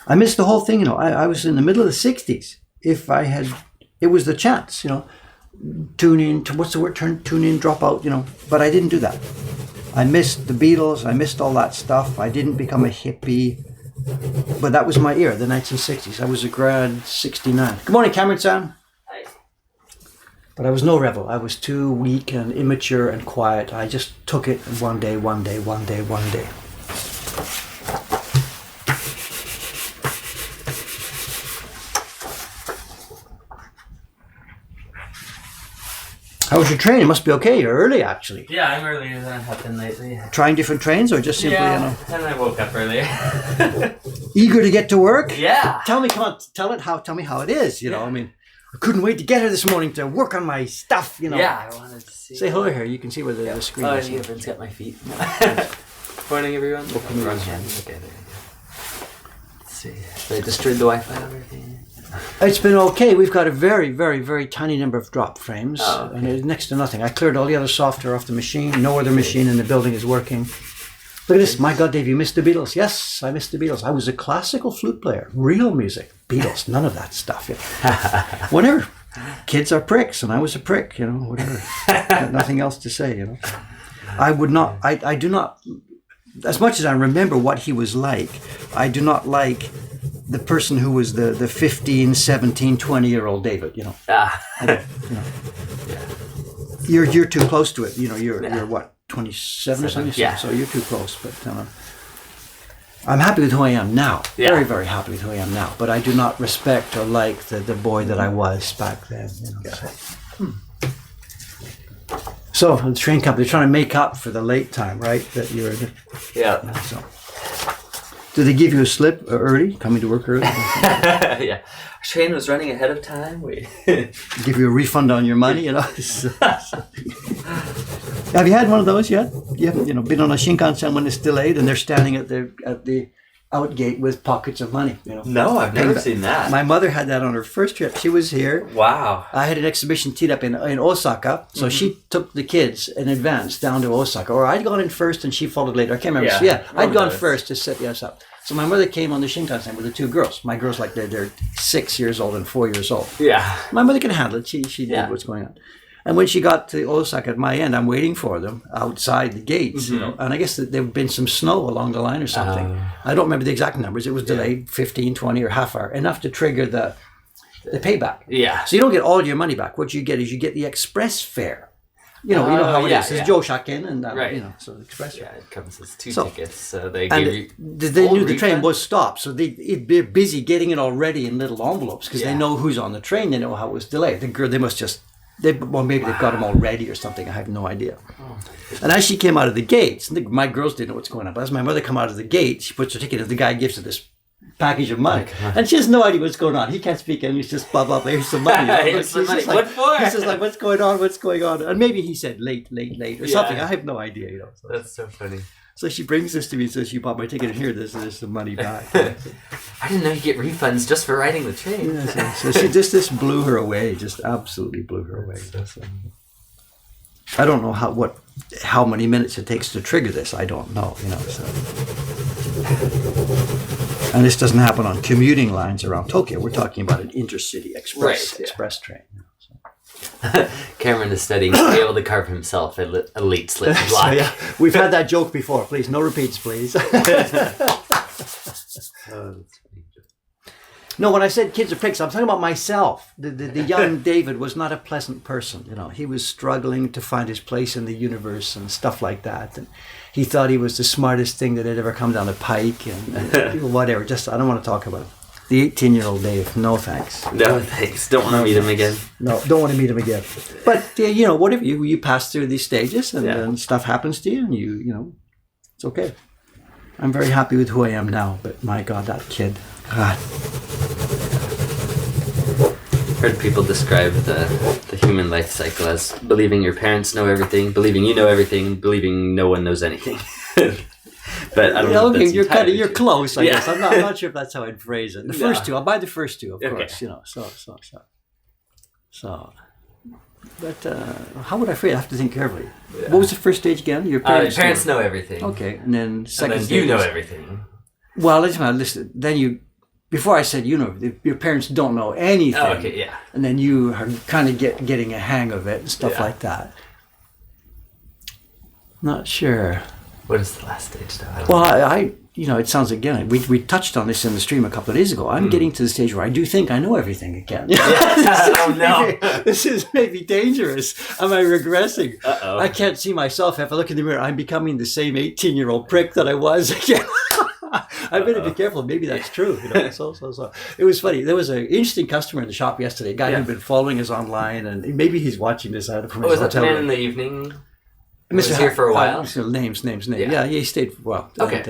I missed the whole thing, you know. I was in the middle of the 60s. It was the chance, you know. Tune in, tune in, drop out, you know. But I didn't do that. I missed the Beatles. I missed all that stuff. I didn't become a hippie. But that was my era, the 1960s. I was a grad 69. Good morning, Cameron-san. Hi. But I was no rebel. I was too weak and immature and quiet. I just took it one day. How was your train? It must be okay. You're early, actually. Yeah, I'm earlier than I have been lately. Trying different trains or just simply, and I woke up earlier. Eager to get to work? Yeah. Tell me how it is, I mean, I couldn't wait to get here this morning to work on my stuff, Yeah, I wanted to see. Say hello here. You can see where the screen is. Oh, yeah, Everyone's got my feet. Morning, everyone. Wrong hand. Okay, there you go. Let's see. They destroyed the Wi-Fi and everything. It's been okay. We've got a very, very, very tiny number of drop frames. Oh, okay. And it's next to nothing. I cleared all the other software off the machine. No other machine in the building is working. Look at this. My God, Dave, you missed the Beatles. Yes, I missed the Beatles. I was a classical flute player. Real music. Beatles. None of that stuff. Whatever. Kids are pricks, and I was a prick, whatever. Nothing else to say, I would not, I do not, as much as I remember what he was like, I do not like the person who was the 15, 17, 20-year-old David, You're too close to it, you're what, 27 or something? Yeah. So you're too close, but I'm happy with who I am now. Yeah. Very, very happy with who I am now. But I do not respect or like the boy that I was back then. So the train company, they're trying to make up for the late time, right? That you're. Yeah. So, do they give you a slip early? Coming to work early? Yeah. Our train was running ahead of time. We give you a refund on your money, Have you had one of those yet? You haven't, been on a Shinkansen when it's delayed and they're standing at the out gate with pockets of money, No, I've never seen that. My mother had that on her first trip. She was here. Wow. I had an exhibition teed up in Osaka, so she took the kids in advance down to Osaka. Or I'd gone in first and she followed later. I can't remember. Yeah. I'd gone first to set us up. So my mother came on the Shinkansen with the two girls. My girls, they're 6 years old and 4 years old. Yeah. My mother can handle it. She did what's going on. And when she got to Osaka at my end, I'm waiting for them outside the gates, And I guess that there had been some snow along the line or something. I don't remember the exact numbers. It was delayed 15, 20 or half hour, enough to trigger the payback. Yeah. So you don't get all your money back. What you get is you get the express fare. You know how it is. It's Joe Shakin and so the express fare. Yeah, it comes as two tickets. So they knew the train was stopped, so they'd be busy getting it already in little envelopes because they know who's on the train. They know how it was delayed. They must just. Maybe they've got them all ready or something. I have no idea. And as she came out of the gates, my girls didn't know what's going on. But as my mother come out of the gate, she puts her ticket in. The guy gives her this package of money, and she has no idea what's going on. He can't speak English. Just blah blah blah. Here's some money. Here's some money. What for? He's just like, what's going on? What's going on? And maybe he said late or something. I have no idea. So. That's so funny. So she brings this to me and says, "You bought my ticket, and here, there's some money back." I didn't know you get refunds just for riding the train. So she just blew her away, just absolutely blew her away. So, I don't know how many minutes it takes to trigger this. I don't know, So. And this doesn't happen on commuting lines around Tokyo. We're talking about an intercity express train. Cameron is studying to be able to carve himself a late slip block. We've had that joke before. Please, no repeats, please. No, when I said kids are pricks, I'm talking about myself. The young David was not a pleasant person. He was struggling to find his place in the universe and stuff like that. And he thought he was the smartest thing that had ever come down the pike and whatever. Just I don't want to talk about it. The 18-year-old Dave, no thanks. No thanks. Don't want to meet him again. No, don't want to meet him again. But whatever you pass through these stages and stuff happens to you, and you it's okay. I'm very happy with who I am now. But my God, that kid. God. Heard people describe the human life cycle as believing your parents know everything, believing you know everything, believing no one knows anything. But I don't know. Okay, you're close. I guess I'm not sure if that's how I'd phrase it. The first two, I'll buy the first two, of course. So. But how would I phrase it? I have to think carefully. Yeah. What was the first stage again? Your parents know everything. Okay, and then second and then stage. You know everything. Well, listen. Then you. Before I said, your parents don't know anything. Oh, okay, yeah. And then you are kind of getting a hang of it and stuff like that. Not sure. What is the last stage, though? Well, I it sounds again. We touched on this in the stream a couple of days ago. I'm getting to the stage where I do think I know everything again. Oh no! This is maybe dangerous. Am I regressing? Uh-oh. I can't see myself. If I look in the mirror, I'm becoming the same 18-year-old prick that I was again. I better be careful. Maybe that's true. So. It was funny. There was an interesting customer in the shop yesterday, a guy who'd been following us online, and maybe he's watching this out of his was hotel that the man room. in the evening? Mr. Was here for a while? Names. Yeah, he stayed for a while. Okay.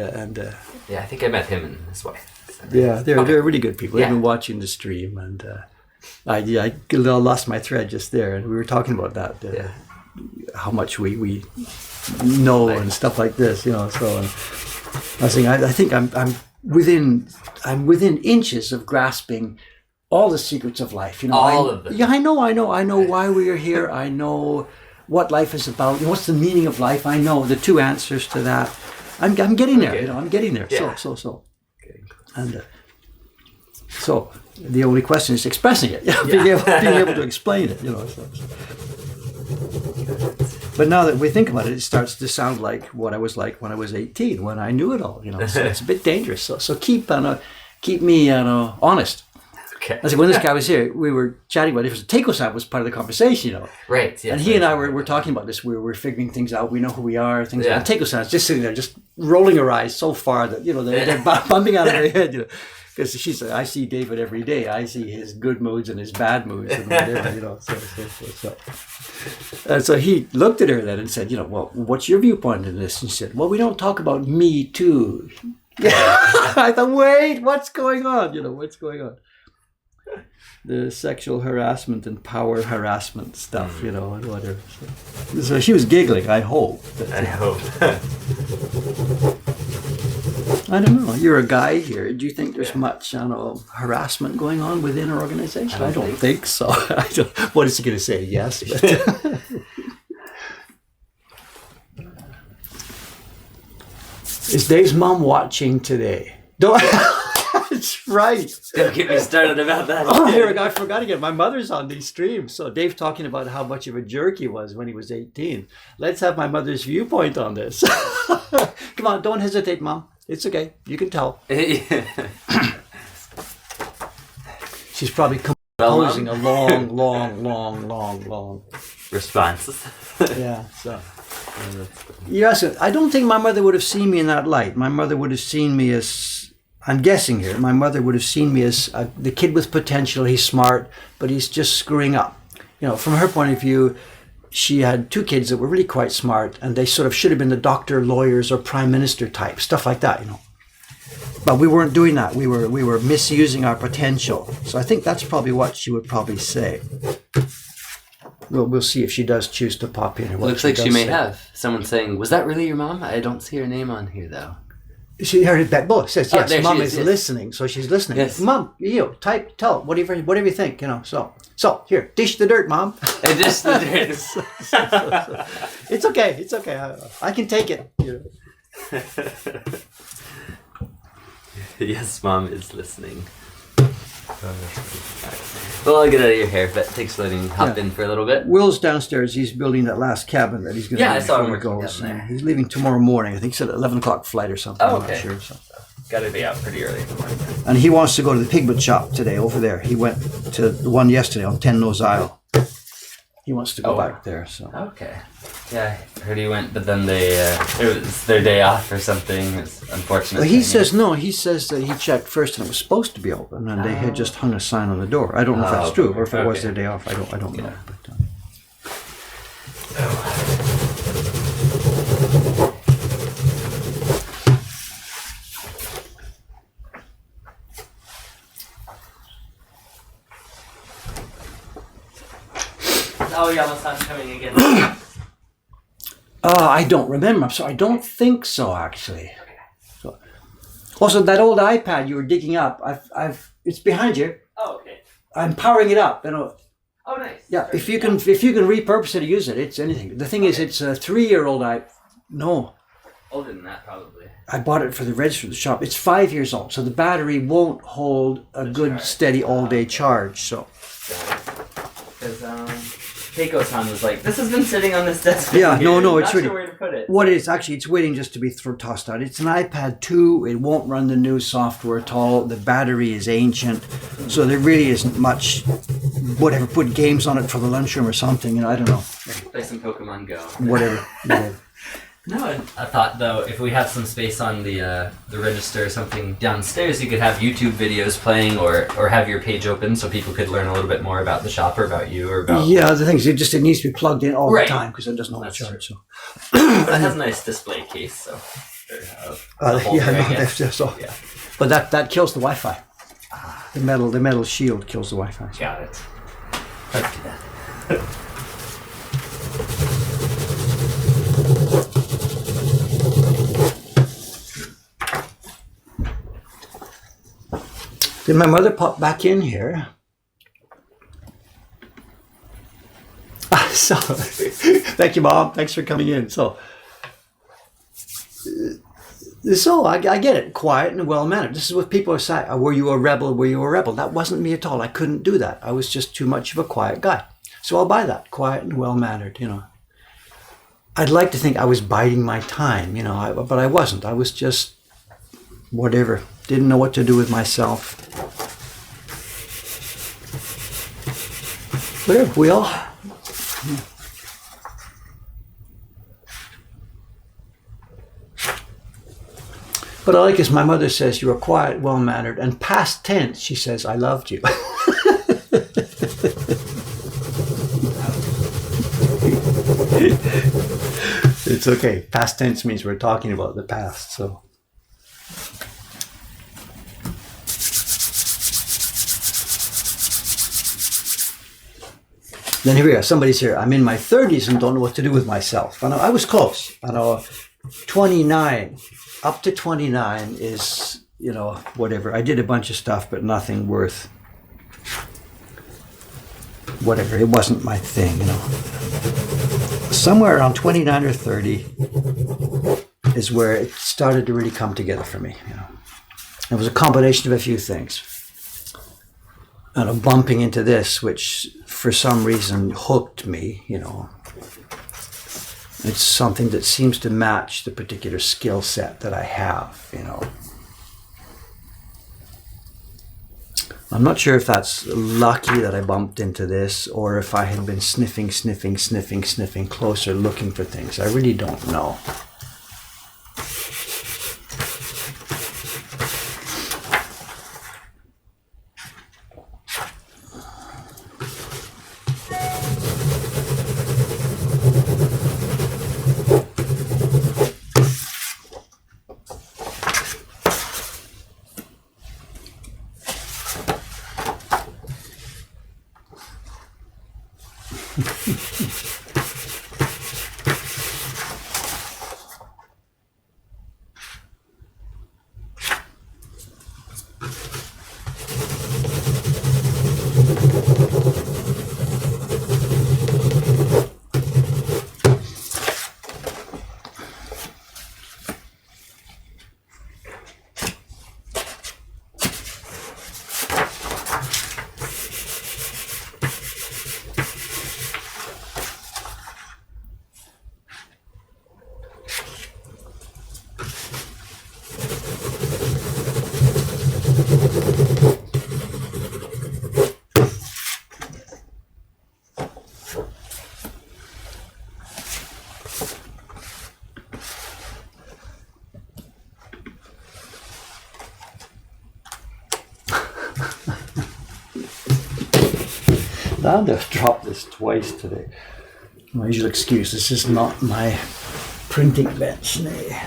Yeah, I think I met him and his wife. Yeah, they're really good people. They've been watching the stream, and I lost my thread just there, and we were talking about that, how much we know and stuff like this, So I was saying, I think I'm within inches of grasping all the secrets of life. All of them. Yeah, I know why we are here. I know what life is about. What's the meaning of life? I know the two answers to that. I'm getting there. Okay. I'm getting there. Yeah. So. And so the only question is expressing it, being able to explain it, But now that we think about it, it starts to sound like what I was like when I was 18, when I knew it all, So it's a bit dangerous. So keep me honest. Okay. I said, when this guy was here, we were chatting about it. Taiko-san was part of the conversation, Right. Yes, and he and I were talking about this. We were figuring things out. We know who we are. Things. And Taiko-san is just sitting there, just rolling her eyes so far that they're bumping out of her head. Because she's like, I see David every day. I see his good moods and his bad moods and whatever. And so he looked at her then and said, well, what's your viewpoint in this? And she said, well, we don't talk about me too. I thought, wait, what's going on? What's going on? The sexual harassment and power harassment stuff, and whatever. So she was giggling, I hope. I don't know. You're a guy here. Do you think there's much harassment going on within our organization? I don't think so. What is he going to say? Yes. But is Dave's mom watching today? Don't. That's right. Don't get me started about that. Oh, here, I forgot again. My mother's on these streams. So Dave talking about how much of a jerk he was when he was 18. Let's have my mother's viewpoint on this. Come on, don't hesitate, Mom. It's okay. You can tell. She's probably composing a long response. Yeah, so. Yes, I don't think my mother would have seen me in that light. My mother would have seen me as... I'm guessing here. My mother would have seen me as the kid with potential. He's smart, but he's just screwing up. From her point of view, she had two kids that were really quite smart, and they sort of should have been the doctor, lawyers, or prime minister type, stuff like that, But we weren't doing that. We were misusing our potential. So I think that's probably what she would probably say. We'll see if she does choose to pop in. Looks like she may have. Someone saying, was that really your mom? I don't see her name on here, though. She heard that book says yes. Mom is yes. listening, so she's listening. Yes. Mom, tell whatever you think. So here, dish the dirt, Mom. Dish the dirt. It's okay. I can take it. Yes, Mom is listening. Well, I'll get out of your hair, but thanks for letting me hop in for a little bit. Will's downstairs. He's building that last cabin that he's going to I saw him before he working goes. down there. He's leaving tomorrow morning. I think he said 11 o'clock flight or something. Oh, I'm okay. not sure. So. Got to be out pretty early in the morning. And he wants to go to the pigment shop today over there. He went to the one yesterday on 10 Nose Isle. He wants to go back there. So. Okay. Yeah, I heard he went, but then it was their day off or something. It's unfortunate. Well, he says that he checked first and it was supposed to be open, and they had just hung a sign on the door. I don't know if that's true or if it was their day off. I don't know. But, Oh, Yama-san coming again. I don't remember. I'm sorry. I don't think so, actually. So, also, that old iPad you were digging up, it's behind you. Oh, okay. I'm powering it up. Oh, nice. Yeah, if you can repurpose it or use it, it's anything. The thing is, it's a 3-year-old No. Older than that, probably. I bought it for the register of the shop. It's 5 years old, so the battery won't hold a good, steady, all-day charge. So. Because Keiko-san was like, this has been sitting on this desk. Yeah, no, it's not really. Sure where to put it. What it is, actually, it's waiting just to be tossed out. It's an iPad 2. It won't run the new software at all. The battery is ancient. So there really isn't much, whatever, put games on it for the lunchroom or something. I don't know. Play some Pokemon Go. Whatever. No, I thought though if we have some space on the register or something downstairs, you could have YouTube videos playing or have your page open so people could learn a little bit more about the shop or about you or about. Yeah, the thing is, it needs to be plugged in all the time because it doesn't know what charge. So it has a nice display case, so. Yeah. But that kills the Wi-Fi. The metal shield kills the Wi-Fi. So. Got it. Let's do that. Did my mother pop back in here? So, thank you, Mom. Thanks for coming in. So I get it. Quiet and well-mannered. This is what people are saying. Were you a rebel? Were you a rebel? That wasn't me at all. I couldn't do that. I was just too much of a quiet guy. So I'll buy that. Quiet and well-mannered, I'd like to think I was biding my time, but I wasn't. I was just whatever. Didn't know what to do with myself. Whatever, we all... But I like this. My mother says, you were quiet, well-mannered, and past tense, she says, I loved you. It's okay. Past tense means we're talking about the past, so... Then here we are. Somebody's here. I'm in my 30s and don't know what to do with myself. I was close. 29, up to 29 is, whatever. I did a bunch of stuff, but nothing worth, whatever. It wasn't my thing, Somewhere around 29 or 30 is where it started to really come together for me. It was a combination of a few things. And I'm bumping into this, which for some reason hooked me, It's something that seems to match the particular skill set that I have, I'm not sure if that's lucky that I bumped into this or if I had been sniffing closer, looking for things. I really don't know. Now I've dropped this twice today. My usual excuse, this is not my printing bench, nay.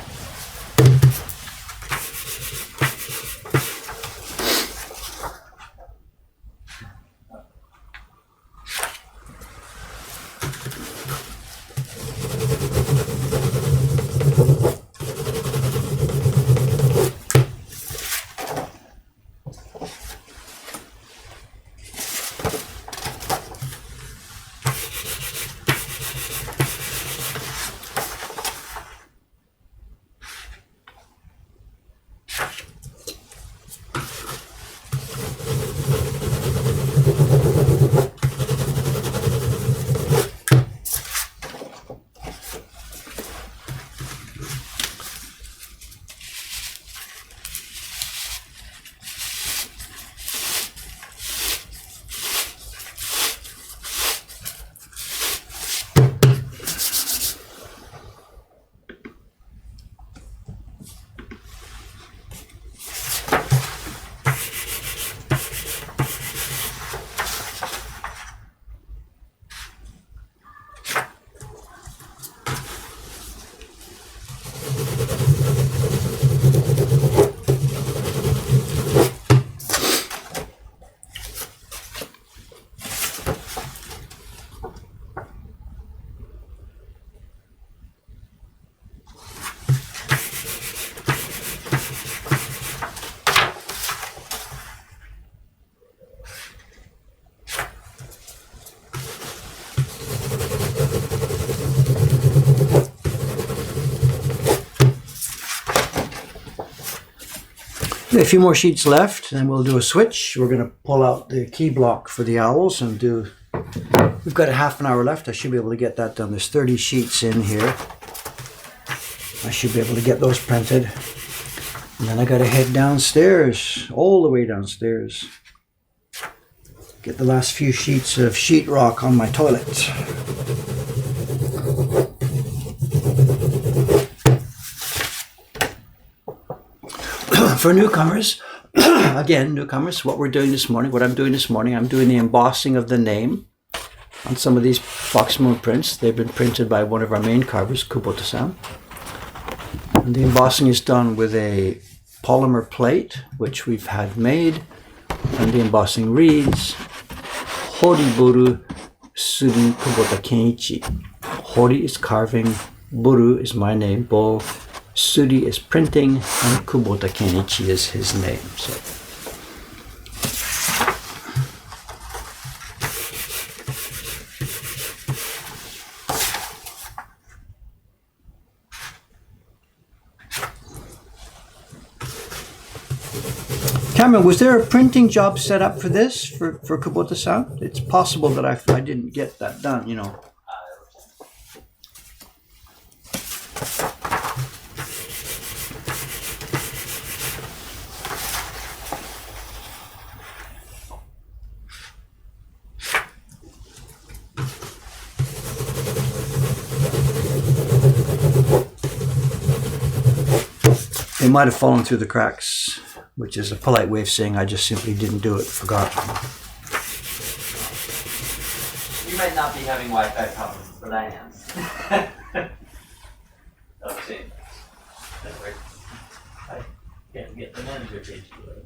A few more sheets left, and then we'll do a switch. We're going to pull out the key block for the owls and do... We've got a half an hour left. I should be able to get that done. There's 30 sheets in here. I should be able to get those printed. And then I got to head downstairs, all the way downstairs. Get the last few sheets of sheetrock on my toilet. For newcomers, again, newcomers, what I'm doing this morning, I'm doing the embossing of the name on some of these Fox Moon prints. They've been printed by one of our main carvers, Kubota-san. And the embossing is done with a polymer plate, which we've had made. And the embossing reads, Hori Buru Suri Kubota Kenichi. Hori is carving, Buru is my name, Bo. Suri is printing, and Kubota Kenichi is his name. So. Cameron, was there a printing job set up for this, for Kubota-san? It's possible that I didn't get that done, you know. It might have fallen through the cracks, which is a polite way of saying I just simply didn't do it, forgot. You might not be having Wi-Fi problems, but I am. Oh, see. That works. I can't get the manager page to load.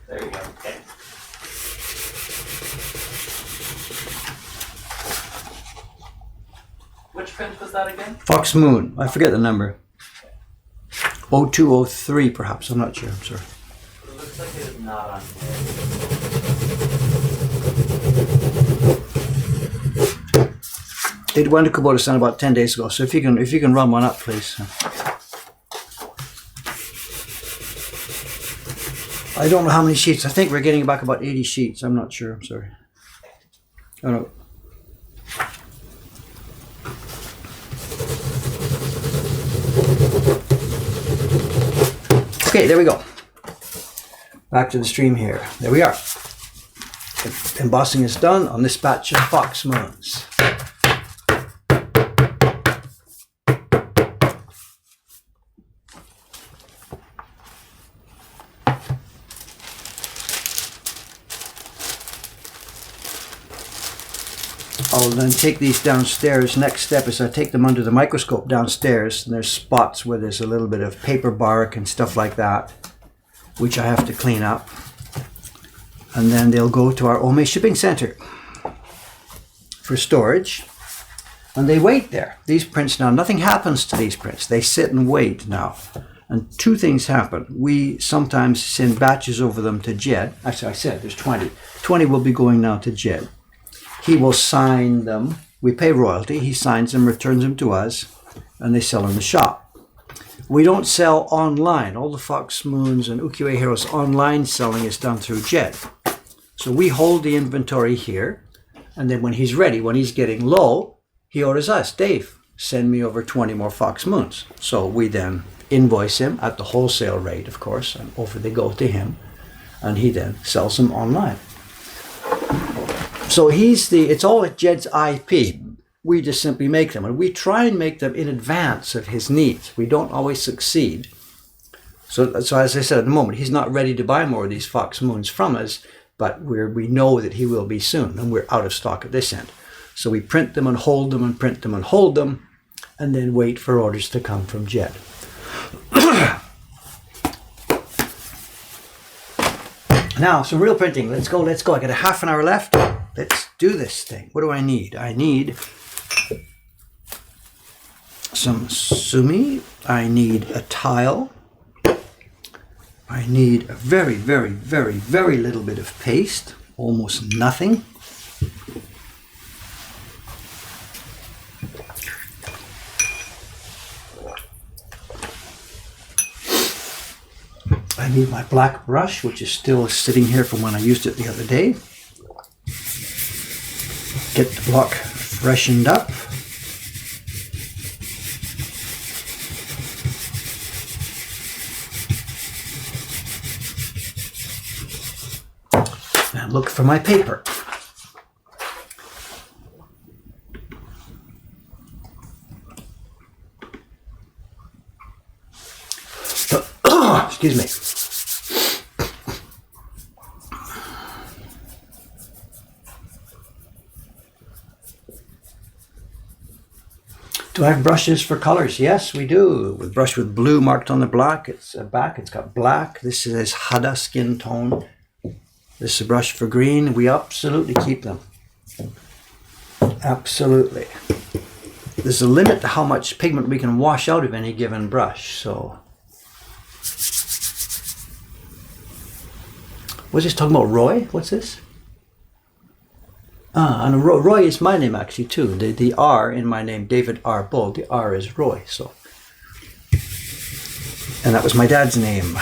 There you go. Okay. Which print was that again? Fox Moon. I forget the number. 0203 perhaps. I'm not sure. I'm sorry. It looks like it is not on here. It went to Kubota-san about 10 days ago. So if you can run one up, please. I don't know how many sheets. I think we're getting back about 80 sheets. I'm not sure. I'm sorry. Oh no. Okay, there we go. Back to the stream here. There we are. Embossing is done on this batch of Fox Moons. I'll then take these downstairs. Next step is I take them under the microscope downstairs, and there's spots where there's a little bit of paper bark and stuff like that, which I have to clean up. And then they'll go to our Ome shipping center for storage. And they wait there. These prints now, nothing happens to these prints. They sit and wait now. And two things happen. We sometimes send batches over them to Jed. Actually, I said there's 20. 20 will be going now to Jed. He will sign them. We pay royalty. He signs them, returns them to us, and they sell in the shop. We don't sell online. All the Fox Moons and Ukiyo-e Heroes online selling is done through Jed. So we hold the inventory here, and then when he's ready, when he's getting low, he orders us, Dave, send me over 20 more Fox Moons. So we then invoice him at the wholesale rate, of course, and over they go to him, and he then sells them online. So it's all at Jed's IP. We just simply make them, and we try and make them in advance of his needs. We don't always succeed. So as I said at the moment, he's not ready to buy more of these Fox Moons from us, but we know that he will be soon, and we're out of stock at this end. So we print them and hold them and print them and hold them, and then wait for orders to come from Jed. Now, some real printing. Let's go. I got a half an hour left. Let's do this thing. What do I need? I need some sumi. I need a tile. I need a very, very, very, very little bit of paste, almost nothing. I need my black brush, which is still sitting here from when I used it the other day. Get the block freshened up. And look for my paper. Excuse me. Do I have brushes for colors? Yes, we do. With brush with blue marked on the black, it's back. It's got black. This is Hada skin tone. This is a brush for green. We absolutely keep them. Absolutely. There's a limit to how much pigment we can wash out of any given brush. So, what's this talking about? Roy? What's this? And Roy is my name actually too. The R in my name, David R. Bull, the R is Roy. So, and that was my dad's name.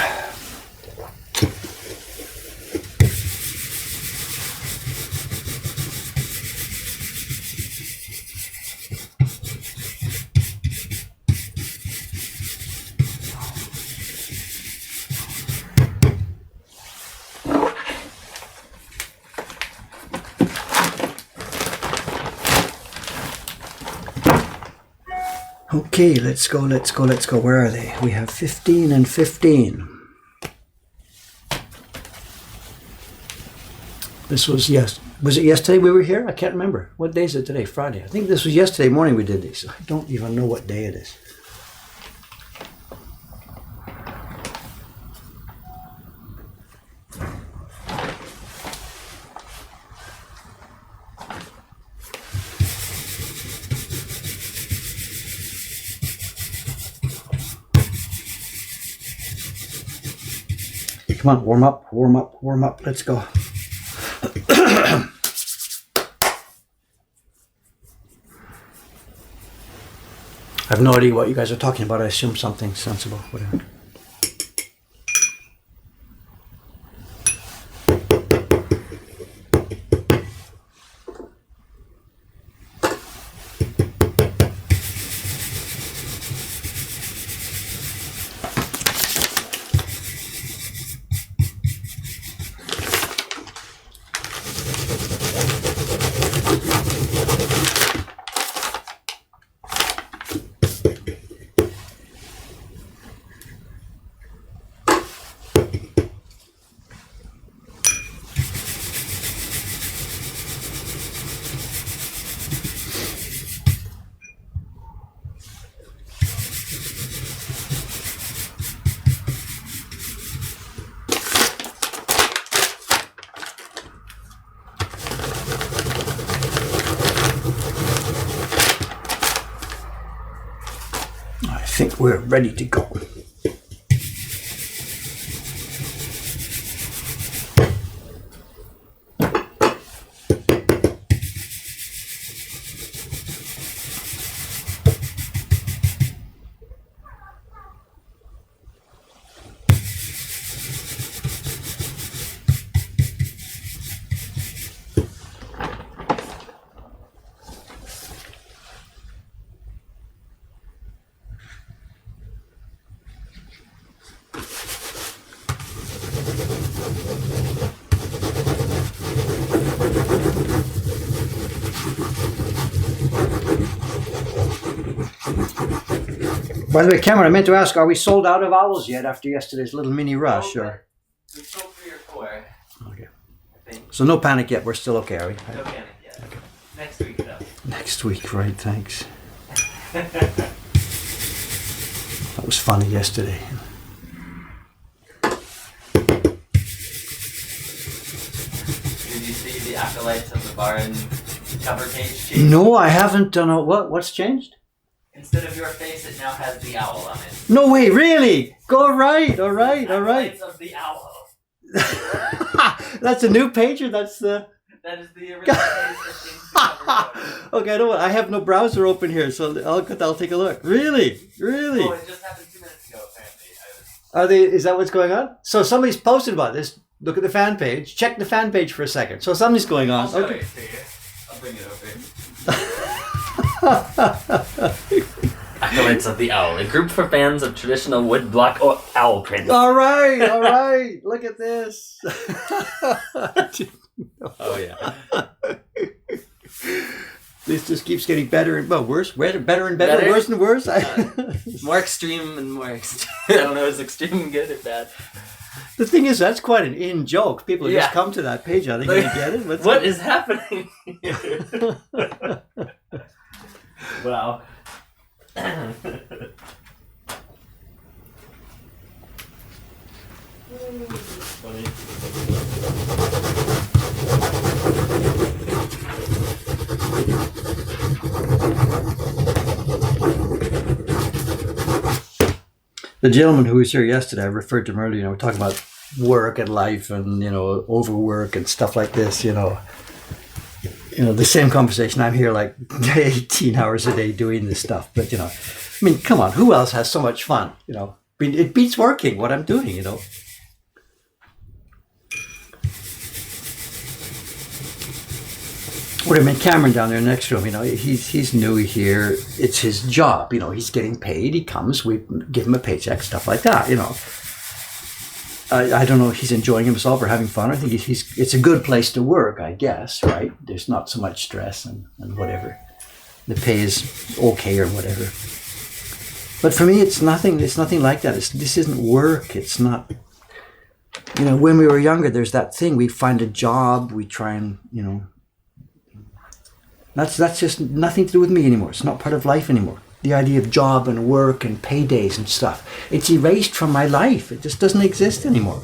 Okay, let's go. Where are they? We have 15 and 15. This was, yes. Was it yesterday we were here? I can't remember. What day is it today? Friday. I think this was yesterday morning we did these. I don't even know what day it is. Come on, warm up, let's go. I have no idea what you guys are talking about. I assume something sensible, whatever. I think we're ready to go. By the way, Cameron, I meant to ask, are we sold out of owls yet after yesterday's little mini rush? Or? We sold 3 or 4. Okay. I think. So no panic yet, we're still okay, are we? No panic yet. Okay. Next week, though. Next week, right, thanks. That was funny yesterday. Did you see the acolytes of the barn cover page change? No, I haven't done it. What's changed? Instead instead of your face, it now has the owl on it. No way, really? All right. Highlights of the owl. That's a new page, or that's the... That is the original page that seems to cover. Okay, I know what. I have no browser open here, so I'll take a look. Really? Oh, it just happened 2 minutes ago, apparently. Is that what's going on? So somebody's posted about this. Look at the fan page. Check the fan page for a second. So something's going on. I'll Okay. I'll bring it over. Acolytes of the Owl, a group for fans of traditional woodblock owl print. All right. Look at this. Oh, yeah. This just keeps getting better and worse, better and better, worse and worse. More extreme and more extreme. I don't know, is extreme good or bad? The thing is, that's quite an in joke. People just come to that page. Are they going to get it? What is happening here? Wow. Funny. The gentleman who was here yesterday, I referred to him earlier, we're talking about work and life and, overwork and stuff like this, the same conversation. I'm here like 18 hours a day doing this stuff. But, come on, who else has so much fun? It beats working what I'm doing, What I mean, Cameron down there next to him, he's new here. It's his job, he's getting paid. He comes, we give him a paycheck, stuff like that, I don't know if he's enjoying himself or having fun. I think it's a good place to work, I guess, right? There's not so much stress and whatever. The pay is okay or whatever. But for me, it's nothing like that. This isn't work. It's not, when we were younger, there's that thing. We find a job, we try and, That's just nothing to do with me anymore. It's not part of life anymore. The idea of job and work and paydays and stuff, it's erased from my life. It just doesn't exist anymore.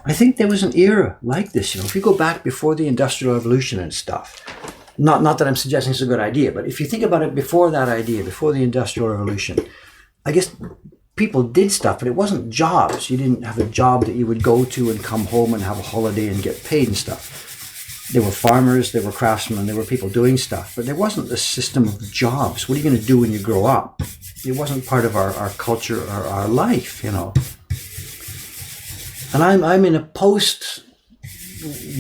I think there was an era like this, if you go back before the Industrial Revolution and stuff. Not that I'm suggesting it's a good idea, but if you think about it before that idea, before the Industrial Revolution, I guess people did stuff, but it wasn't jobs. You didn't have a job that you would go to and come home and have a holiday and get paid and stuff. There were farmers, there were craftsmen, there were people doing stuff, but there wasn't a system of jobs. What are you going to do when you grow up? It wasn't part of our culture or our life, And I'm in a post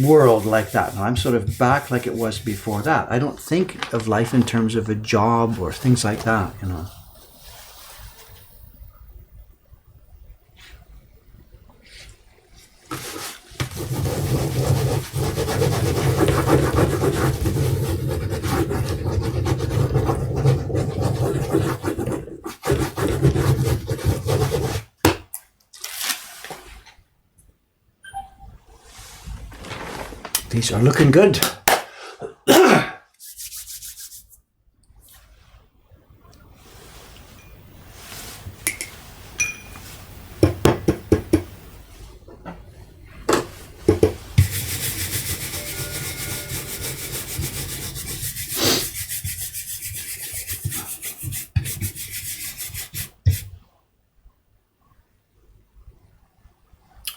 world like that. Now I'm sort of back like it was before that. I don't think of life in terms of a job or things like that, These are looking good.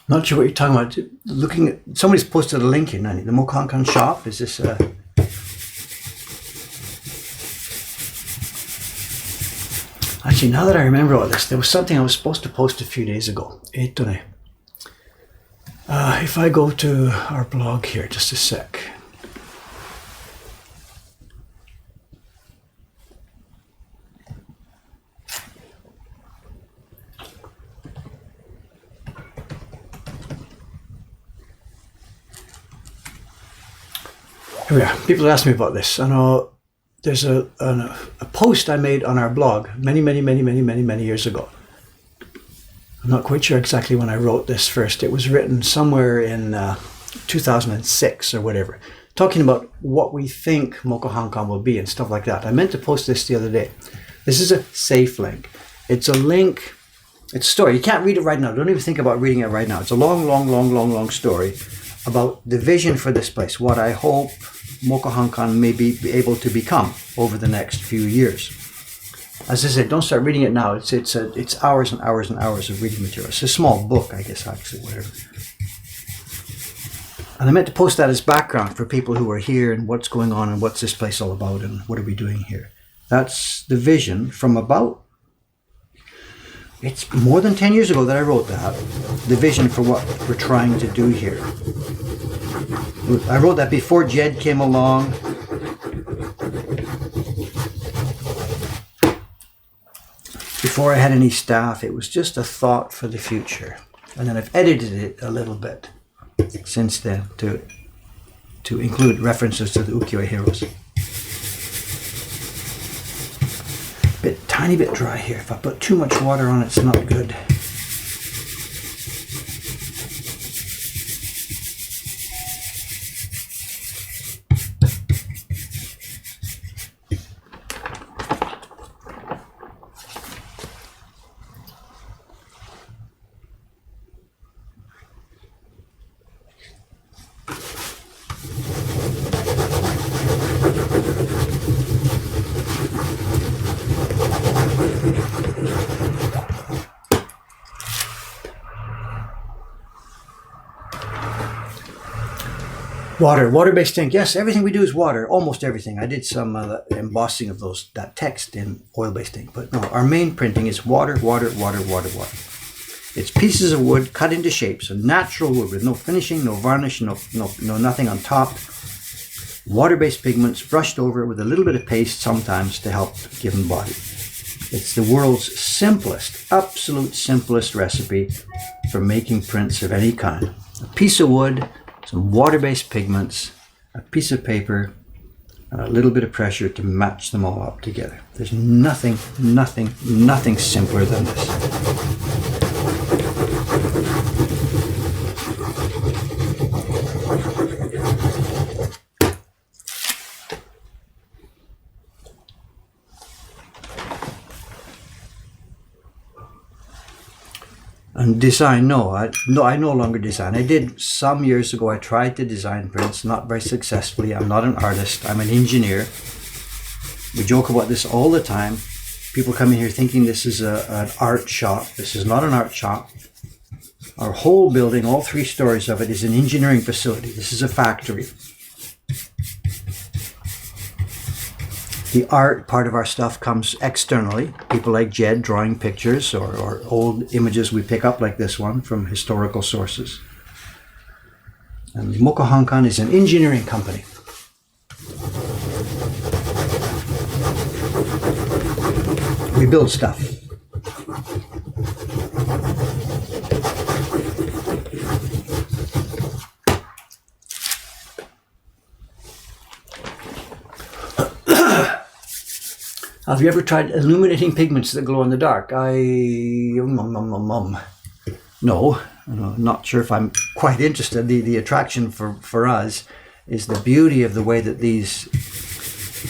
Not sure what you're talking about. Looking at, somebody's posted a link in, the Mokuhankan shop. Is this Actually, now that I remember all this, there was something I was supposed to post a few days ago. If I go to our blog here, just a sec. Here we are. People ask me about this. I know there's a post I made on our blog many years ago. I'm not quite sure exactly when I wrote this first. It was written somewhere in 2006 or whatever, talking about what we think Mokuhankan will be and stuff like that. I meant to post this the other day. This is a safe link. It's a link It's a story. You can't read it right now. Don't even think about reading it right now. It's a long story about the vision for this place, what I hope Mokuhankan may be able to become over the next few years. As I said, don't start reading it now. It's hours and hours and hours of reading material. It's a small book, I guess, actually, whatever. And I meant to post that as background for people who are here and what's going on and what's this place all about and what are we doing here. That's the vision from about, it's more than 10 years ago that I wrote that. The vision for what we're trying to do here. I wrote that before Jed came along. Before I had any staff, it was just a thought for the future. And then I've edited it a little bit since then to include references to the ukiyo heroes. Tiny bit dry here. If I put too much water on it, it's not good. Water-based ink. Yes, everything we do is water. Almost everything. I did some embossing of that text in oil-based ink, but no, our main printing is water. It's pieces of wood cut into shapes, a natural wood with no finishing, no varnish, no nothing on top. Water-based pigments brushed over with a little bit of paste sometimes to help give them body. It's the world's simplest, absolute simplest recipe for making prints of any kind. A piece of wood, some water-based pigments, a piece of paper, and a little bit of pressure to match them all up together. There's nothing simpler than this. And design, no, I no longer design. I did some years ago. I tried to design prints, not very successfully. I'm not an artist. I'm an engineer. We joke about this all the time. People come in here thinking this is an art shop. This is not an art shop. Our whole building, all 3 stories of it, is an engineering facility. This is a factory. The art part of our stuff comes externally. People like Jed drawing pictures or old images we pick up like this one from historical sources. And Mokuhankan is an engineering company. We build stuff. Have you ever tried illuminating pigments that glow in the dark? No, not sure if I'm quite interested. The attraction for us is the beauty of the way that these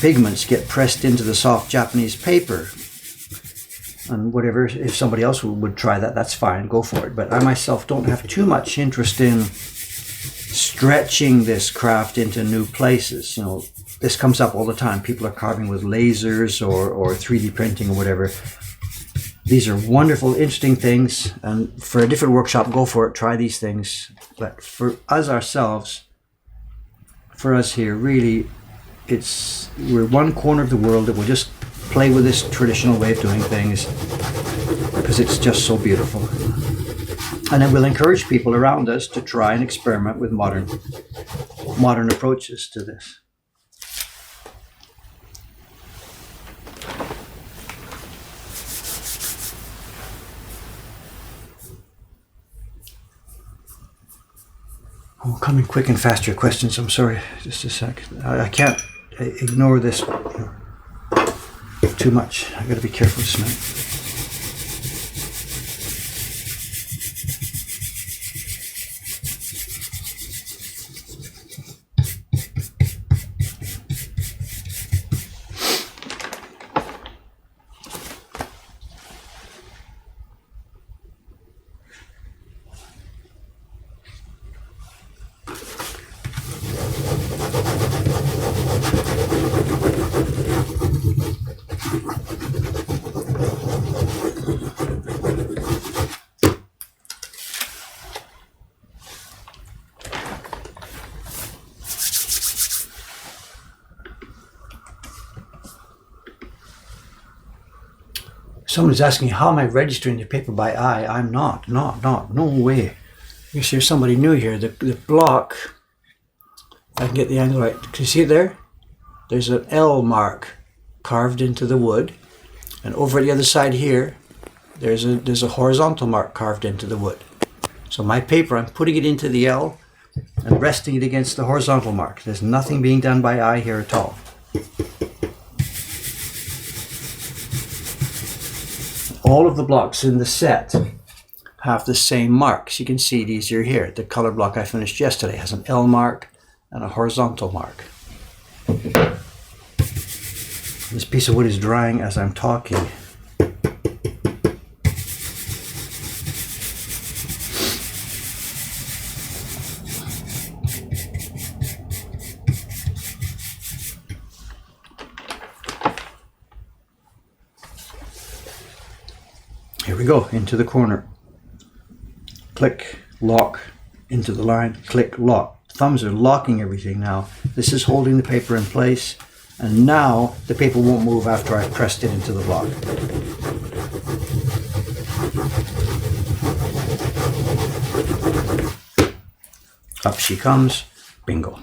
pigments get pressed into the soft Japanese paper. And whatever, if somebody else would try that, that's fine, go for it. But I myself don't have too much interest in stretching this craft into new places. This comes up all the time. People are carving with lasers or 3D printing or whatever. These are wonderful, interesting things. And for a different workshop, go for it. Try these things. But for us ourselves, for us here, really, we're one corner of the world that will just play with this traditional way of doing things because it's just so beautiful. And then we'll encourage people around us to try and experiment with modern approaches to this. Oh, coming quick and fast, your questions. I'm sorry, just a sec. I can't ignore this too much. I got to be careful just a minute. Someone's asking, how am I registering the paper by eye? I'm not, no way. You see, there's somebody new here. The block, if I can get the angle right. Can you see it there? There's an L mark carved into the wood. And over at the other side here, there's a horizontal mark carved into the wood. So my paper, I'm putting it into the L and resting it against the horizontal mark. There's nothing being done by eye here at all. All of the blocks in the set have the same marks. You can see it easier here. The color block I finished yesterday has an L mark and a horizontal mark. This piece of wood is drying as I'm talking. Here we go, into the corner. Click, lock, into the line, click, lock. Thumbs are locking everything now. This is holding the paper in place, and now the paper won't move after I've pressed it into the block. Up she comes, bingo.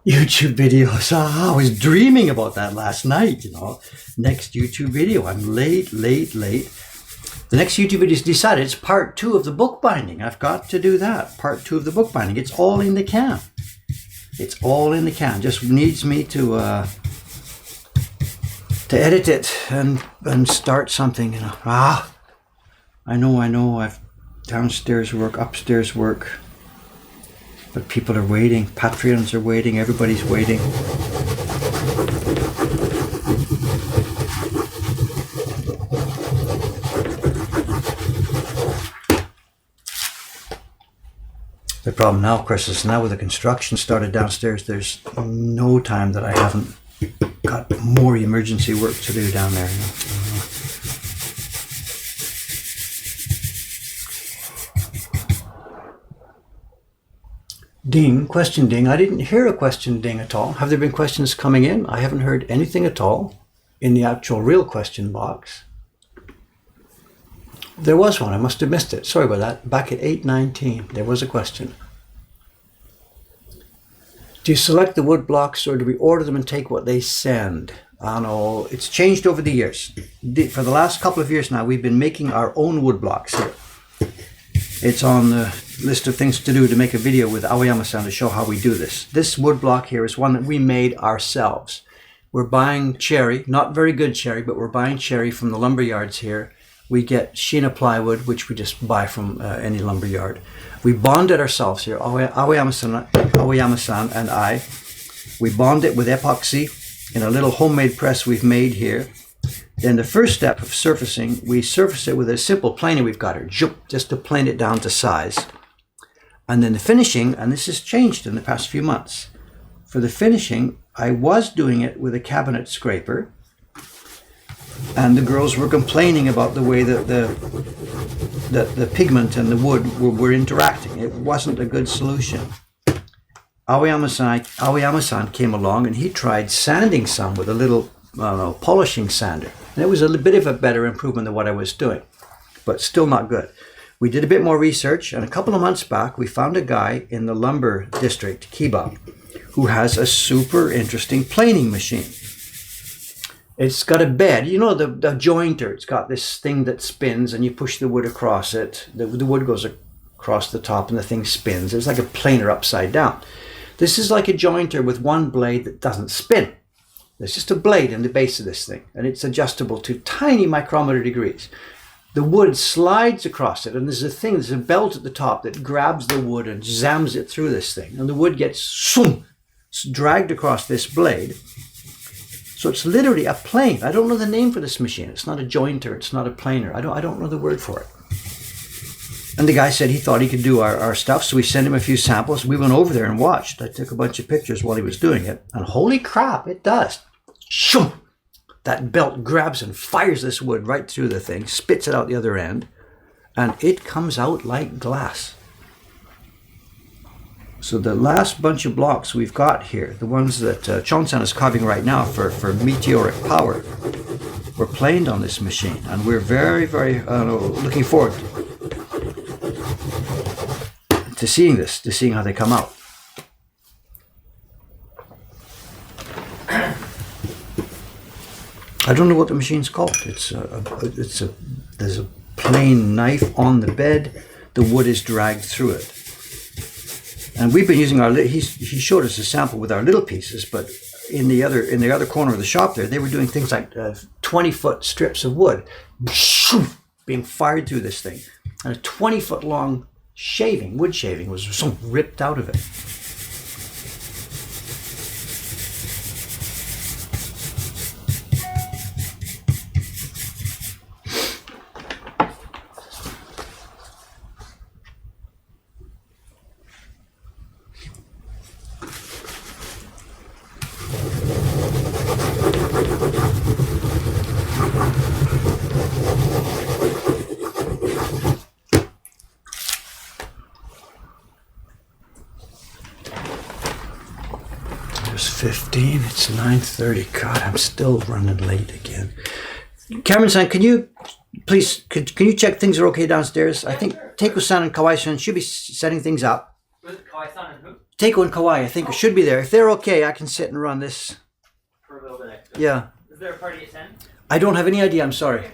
YouTube videos. I was dreaming about that last night, you know. Next YouTube video. I'm late. The next YouTube video is decided. It's part 2 of the bookbinding. I've got to do that. Part 2 of the bookbinding. It's all in the can. It's all in the can. Just needs me to edit it and start something, you know. I know. I've downstairs work, upstairs work. But people are waiting, Patreons are waiting, everybody's waiting. The problem now, of course, is now with the construction started downstairs, there's no time that I haven't got more emergency work to do down there. You know? Ding, question ding. I didn't hear a question ding at all. Have there been questions coming in? I haven't heard anything at all in the actual real question box. There was one. I must have missed it. Sorry about that. Back at 8:19, there was a question. Do you select the wood blocks or do we order them and take what they send? I know it's changed over the years. For the last couple of years now, we've been making our own wood blocks here. It's on the list of things to do to make a video with Aoyama-san to show how we do this. This wood block here is one that we made ourselves. We're buying cherry, not very good cherry, but we're buying cherry from the lumber yards here. We get Sheena plywood, which we just buy from any lumber yard. We bond it ourselves here, Aoyama-san and I. We bond it with epoxy in a little homemade press we've made here. Then the first step of surfacing, we surface it with a simple planer we've got here, just to plane it down to size. And then the finishing, and this has changed in the past few months. For the finishing, I was doing it with a cabinet scraper, and the girls were complaining about the way that the pigment and the wood were interacting. It wasn't a good solution. Aoyama-san came along and he tried sanding some with a little polishing sander. And it was a bit of a better improvement than what I was doing, but still not good. We did a bit more research, and a couple of months back, we found a guy in the lumber district, Kiba, who has a super interesting planing machine. It's got a bed, you know, the jointer. It's got this thing that spins, and you push the wood across it. The wood goes across the top, and the thing spins. It's like a planer upside down. This is like a jointer with one blade that doesn't spin. There's just a blade in the base of this thing, and it's adjustable to tiny micrometer degrees. The wood slides across it, and there's a belt at the top that grabs the wood and zams it through this thing. And the wood gets dragged across this blade. So it's literally a plane. I don't know the name for this machine. It's not a jointer. It's not a planer. I don't know the word for it. And the guy said he thought he could do our stuff, so we sent him a few samples. We went over there and watched. I took a bunch of pictures while he was doing it. And holy crap, it does. Shoom! That belt grabs and fires this wood right through the thing, spits it out the other end, and it comes out like glass. So the last bunch of blocks we've got here, the ones that Chongsan is carving right now for meteoric power, were planed on this machine. And we're very, very looking forward to seeing this, to seeing how they come out. I don't know what the machine's called. There's a plain knife on the bed. The wood is dragged through it. And we've been using he showed us a sample with our little pieces, but in the other corner of the shop there, they were doing things like 20-foot strips of wood being fired through this thing. And a 20-foot long wood shaving was ripped out of it. There's 15. It's 9:30. God, I'm still running late again. Cameron-san, can you please can you check things are okay downstairs? I think Teiko-san and Kawai-san should be setting things up. Kawai-san and who? Teiko and Kawai, I think, should be there. If they're okay, I can sit and run this. For a little bit extra. Yeah. Is there a party at 10? I don't have any idea. I'm sorry.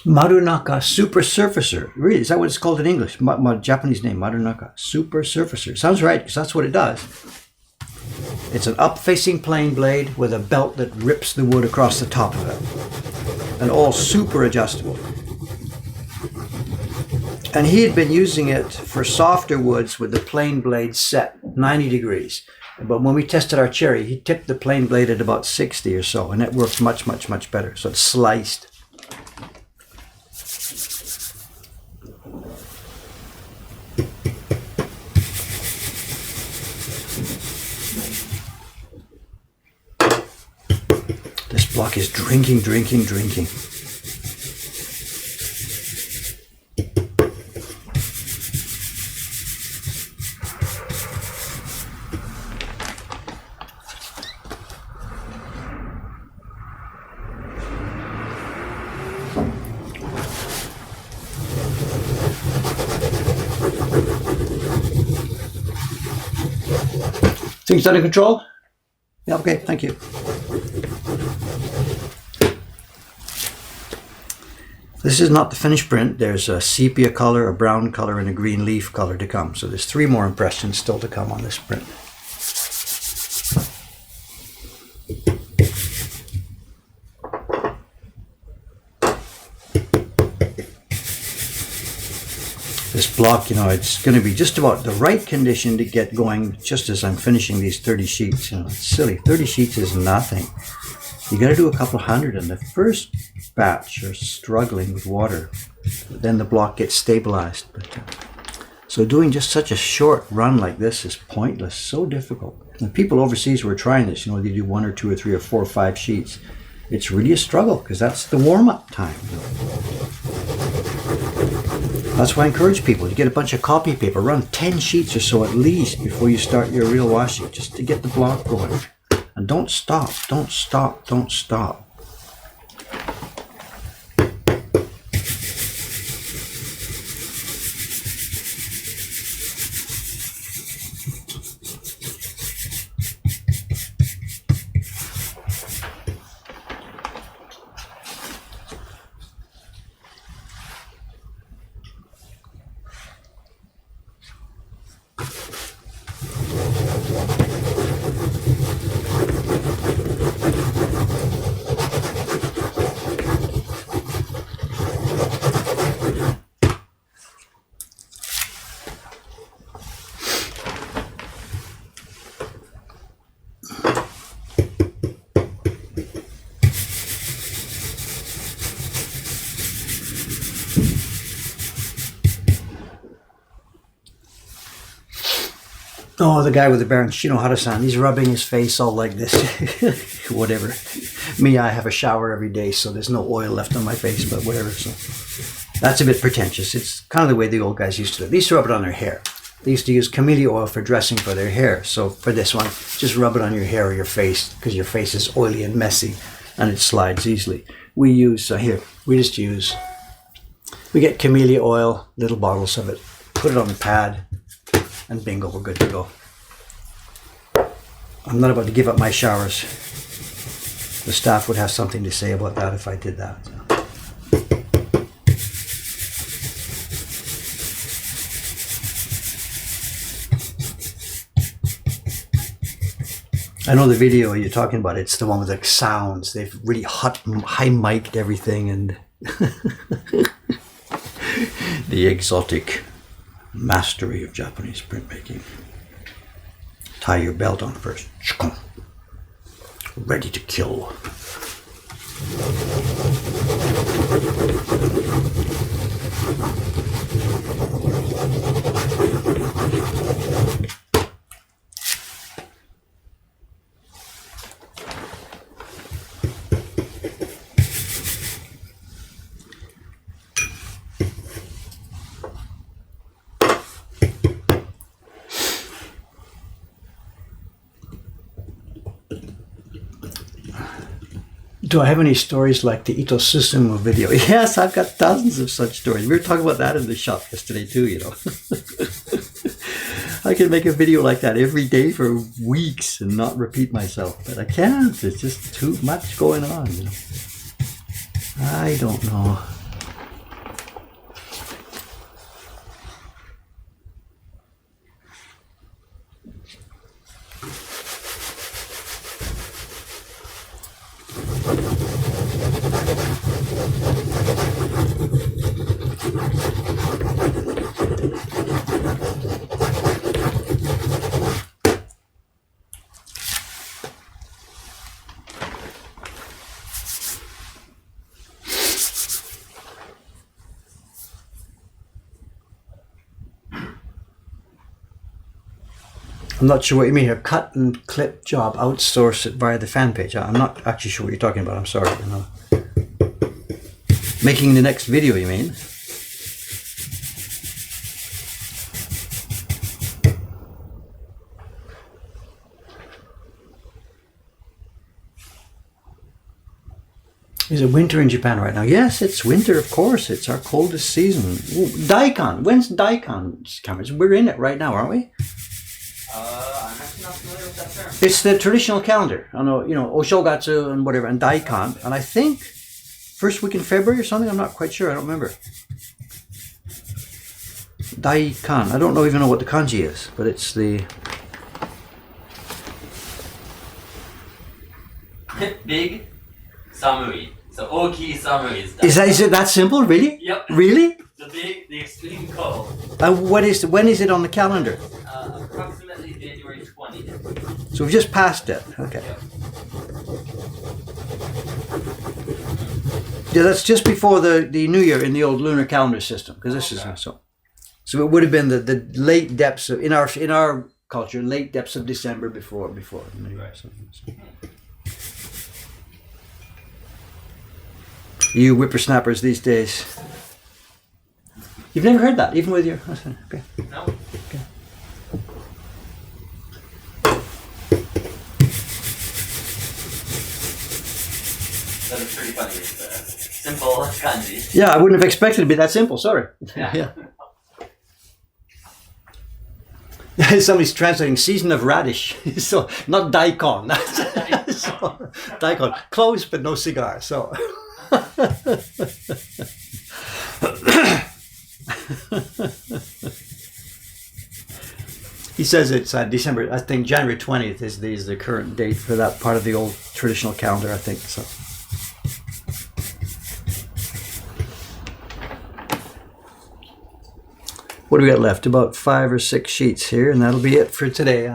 Marunaka Super Surfacer. Really, is that what it's called in English? My Japanese name, Marunaka Super Surfacer. Sounds right, because that's what it does. It's an up-facing plane blade with a belt that rips the wood across the top of it. And all super adjustable. And he had been using it for softer woods with the plane blade set 90 degrees. But when we tested our cherry, he tipped the plane blade at about 60 or so, and it works much, much, much better. So it's sliced. This block is drinking. Things under control? Yeah, okay, thank you. This is not the finished print. There's a sepia color, a brown color, and a green leaf color to come. So there's 3 more impressions still to come on this print. This block, it's going to be just about the right condition to get going just as I'm finishing these 30 sheets. It's silly. 30 sheets is nothing. You got to do a couple hundred, and the first batch are struggling with water. But then the block gets stabilized. So doing just such a short run like this is pointless, so difficult. And people overseas who are trying this, they do 1 or 2 or 3 or 4 or 5 sheets. it's really a struggle because that's the warm-up time. That's why I encourage people to get a bunch of copy paper, run 10 sheets or so at least before you start your real washing, just to get the block going. And don't stop, don't stop, don't stop. Oh, the guy with the Baron Shinohara-san, he's rubbing his face all like this. Whatever. Me, I have a shower every day, so there's no oil left on my face, but whatever. So that's a bit pretentious. It's kind of the way the old guys used to do it. They used to rub it on their hair. They used to use camellia oil for dressing for their hair. So for this one, just rub it on your hair or your face, because your face is oily and messy, and it slides easily. We use, we get camellia oil, little bottles of it, put it on the pad, and bingo, we're good to go. I'm not about to give up my showers. The staff would have something to say about that if I did that. I know the video you're talking about, it's the one with the sounds. They've really high mic'd everything, and the exotic mastery of Japanese printmaking. Tie your belt on first. Ready to kill. Do I have any stories like the Ito Susumu video? Yes, I've got thousands of such stories. We were talking about that in the shop yesterday too, you know. I can make a video like that every day for weeks and not repeat myself, but I can't. It's just too much going on, you know. I don't know. I'm not sure what you mean here. Cut and clip job, outsource it via the fan page. I'm not actually sure what you're talking about. I'm sorry. You know. Making the next video, you mean? Is it winter in Japan right now? Yes, it's winter, of course. It's our coldest season. Ooh, Daikon. When's Daikon's cameras? We're in it right now, aren't we? I'm actually not familiar with that term. It's the traditional calendar. I know, you know, Oshogatsu and whatever, and Daikon. And I think first week in February or something. I'm not quite sure. I don't remember. Daikon. I don't even know what the kanji is, but it's the... Big Samui. So Oki Samui Is it that simple? Really? Yep. Really? The extreme cold. When is it on the calendar? Approximately January 20th. So we've just passed it. Okay. Yep. Yeah, that's just before the New Year in the old lunar calendar system, because this is so. So it would have been the late depths of in our culture, late depths of December before the New Year. Right. So. You whippersnappers these days. You've never heard that, even with your... Okay. No. Okay. That is pretty funny. It's simple kanji. Yeah, I wouldn't have expected it to be that simple, sorry. Yeah. Somebody's translating season of radish. So, not daikon. So, daikon. Close, but no cigar, so... He says it's December, I think January 20th is the current date for that part of the old traditional calendar, I think. So. What do we got left? About 5 or 6 sheets here, and that'll be it for today.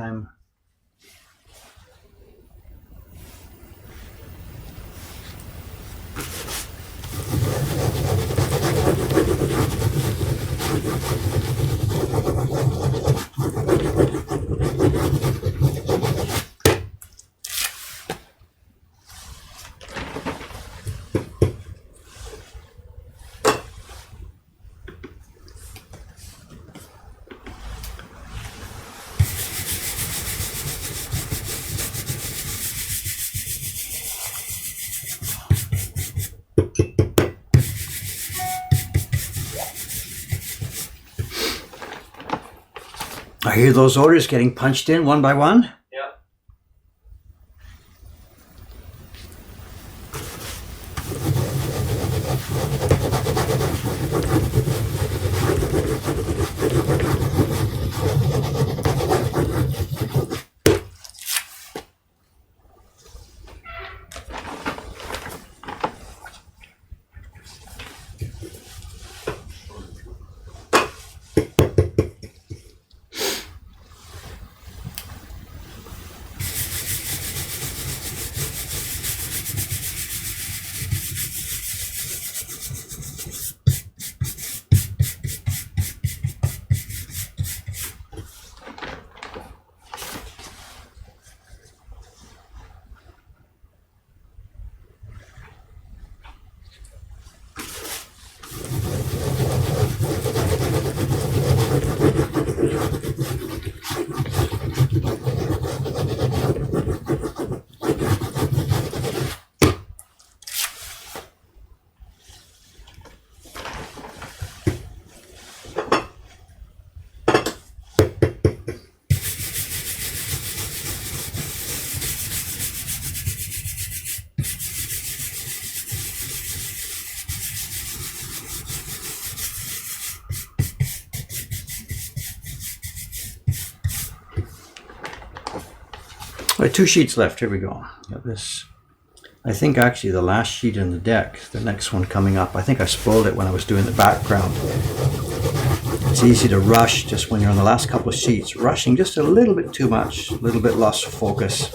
I hear those orders getting punched in one by one. Yeah. Right, 2 sheets left. Here we go. Got this. I think actually the last sheet in the deck, the next one coming up, I think I spoiled it when I was doing the background. It's easy to rush just when you're on the last couple of sheets. Rushing just a little bit too much, a little bit lost focus.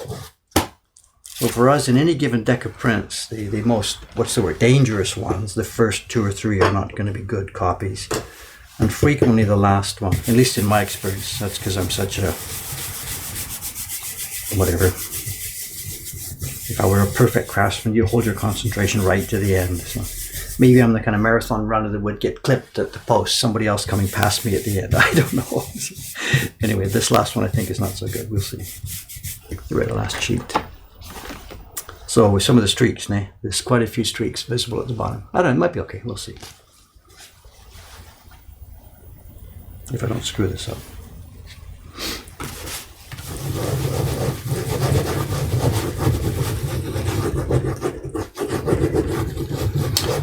So for us, in any given deck of prints, the most, dangerous ones, the first 2 or 3 are not going to be good copies. And frequently the last one, at least in my experience. That's because I'm such a... whatever. If I were a perfect craftsman, you hold your concentration right to the end. So maybe I'm the kind of marathon runner that would get clipped at the post, somebody else coming past me at the end. I don't know. Anyway, this last one I think is not so good. We'll see. The very last sheet. So with some of the streaks, there's quite a few streaks visible at the bottom. I don't know, it might be okay. We'll see. If I don't screw this up.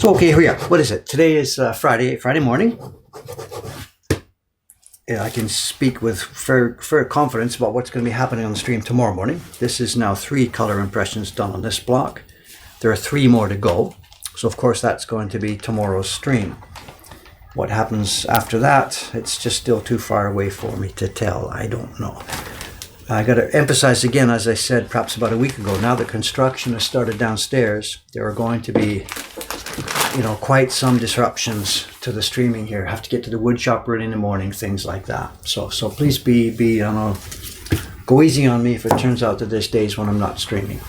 So okay, here we are. What is it? Today is Friday morning. Yeah, I can speak with fair confidence about what's going to be happening on the stream tomorrow morning. This is now 3 color impressions done on this block. There are 3 more to go. So of course that's going to be tomorrow's stream. What happens after that, it's just still too far away for me to tell. I don't know. I got to emphasize again, as I said perhaps about a week ago, now that construction has started downstairs, there are going to be, quite some disruptions to the streaming here. Have to get to the wood shop early in the morning, things like that. So please go easy on me if it turns out that there's days when I'm not streaming.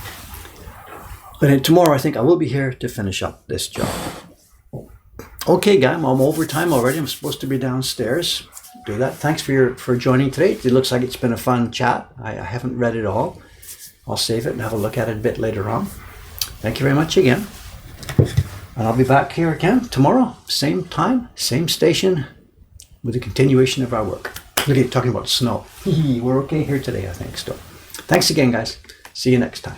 But tomorrow I think I will be here to finish up this job. Okay, gang, I'm overtime already. I'm supposed to be downstairs. Do that. Thanks for joining today. It looks like it's been a fun chat. I haven't read it all. I'll save it and have a look at it a bit later on. Thank you very much again. And I'll be back here again tomorrow, same time, same station, with a continuation of our work. Look at talking about snow. We're okay here today, I think, still. Thanks again, guys. See you next time.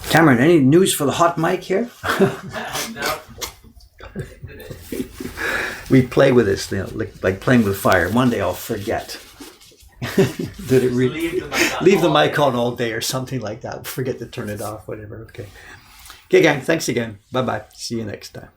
Cameron, any news for the hot mic here? No. We play with this, like playing with fire. One day I'll forget. Did it leave the mic on all day or something like that? Forget to turn it off, whatever. Okay, gang, thanks again. Bye-bye. See you next time.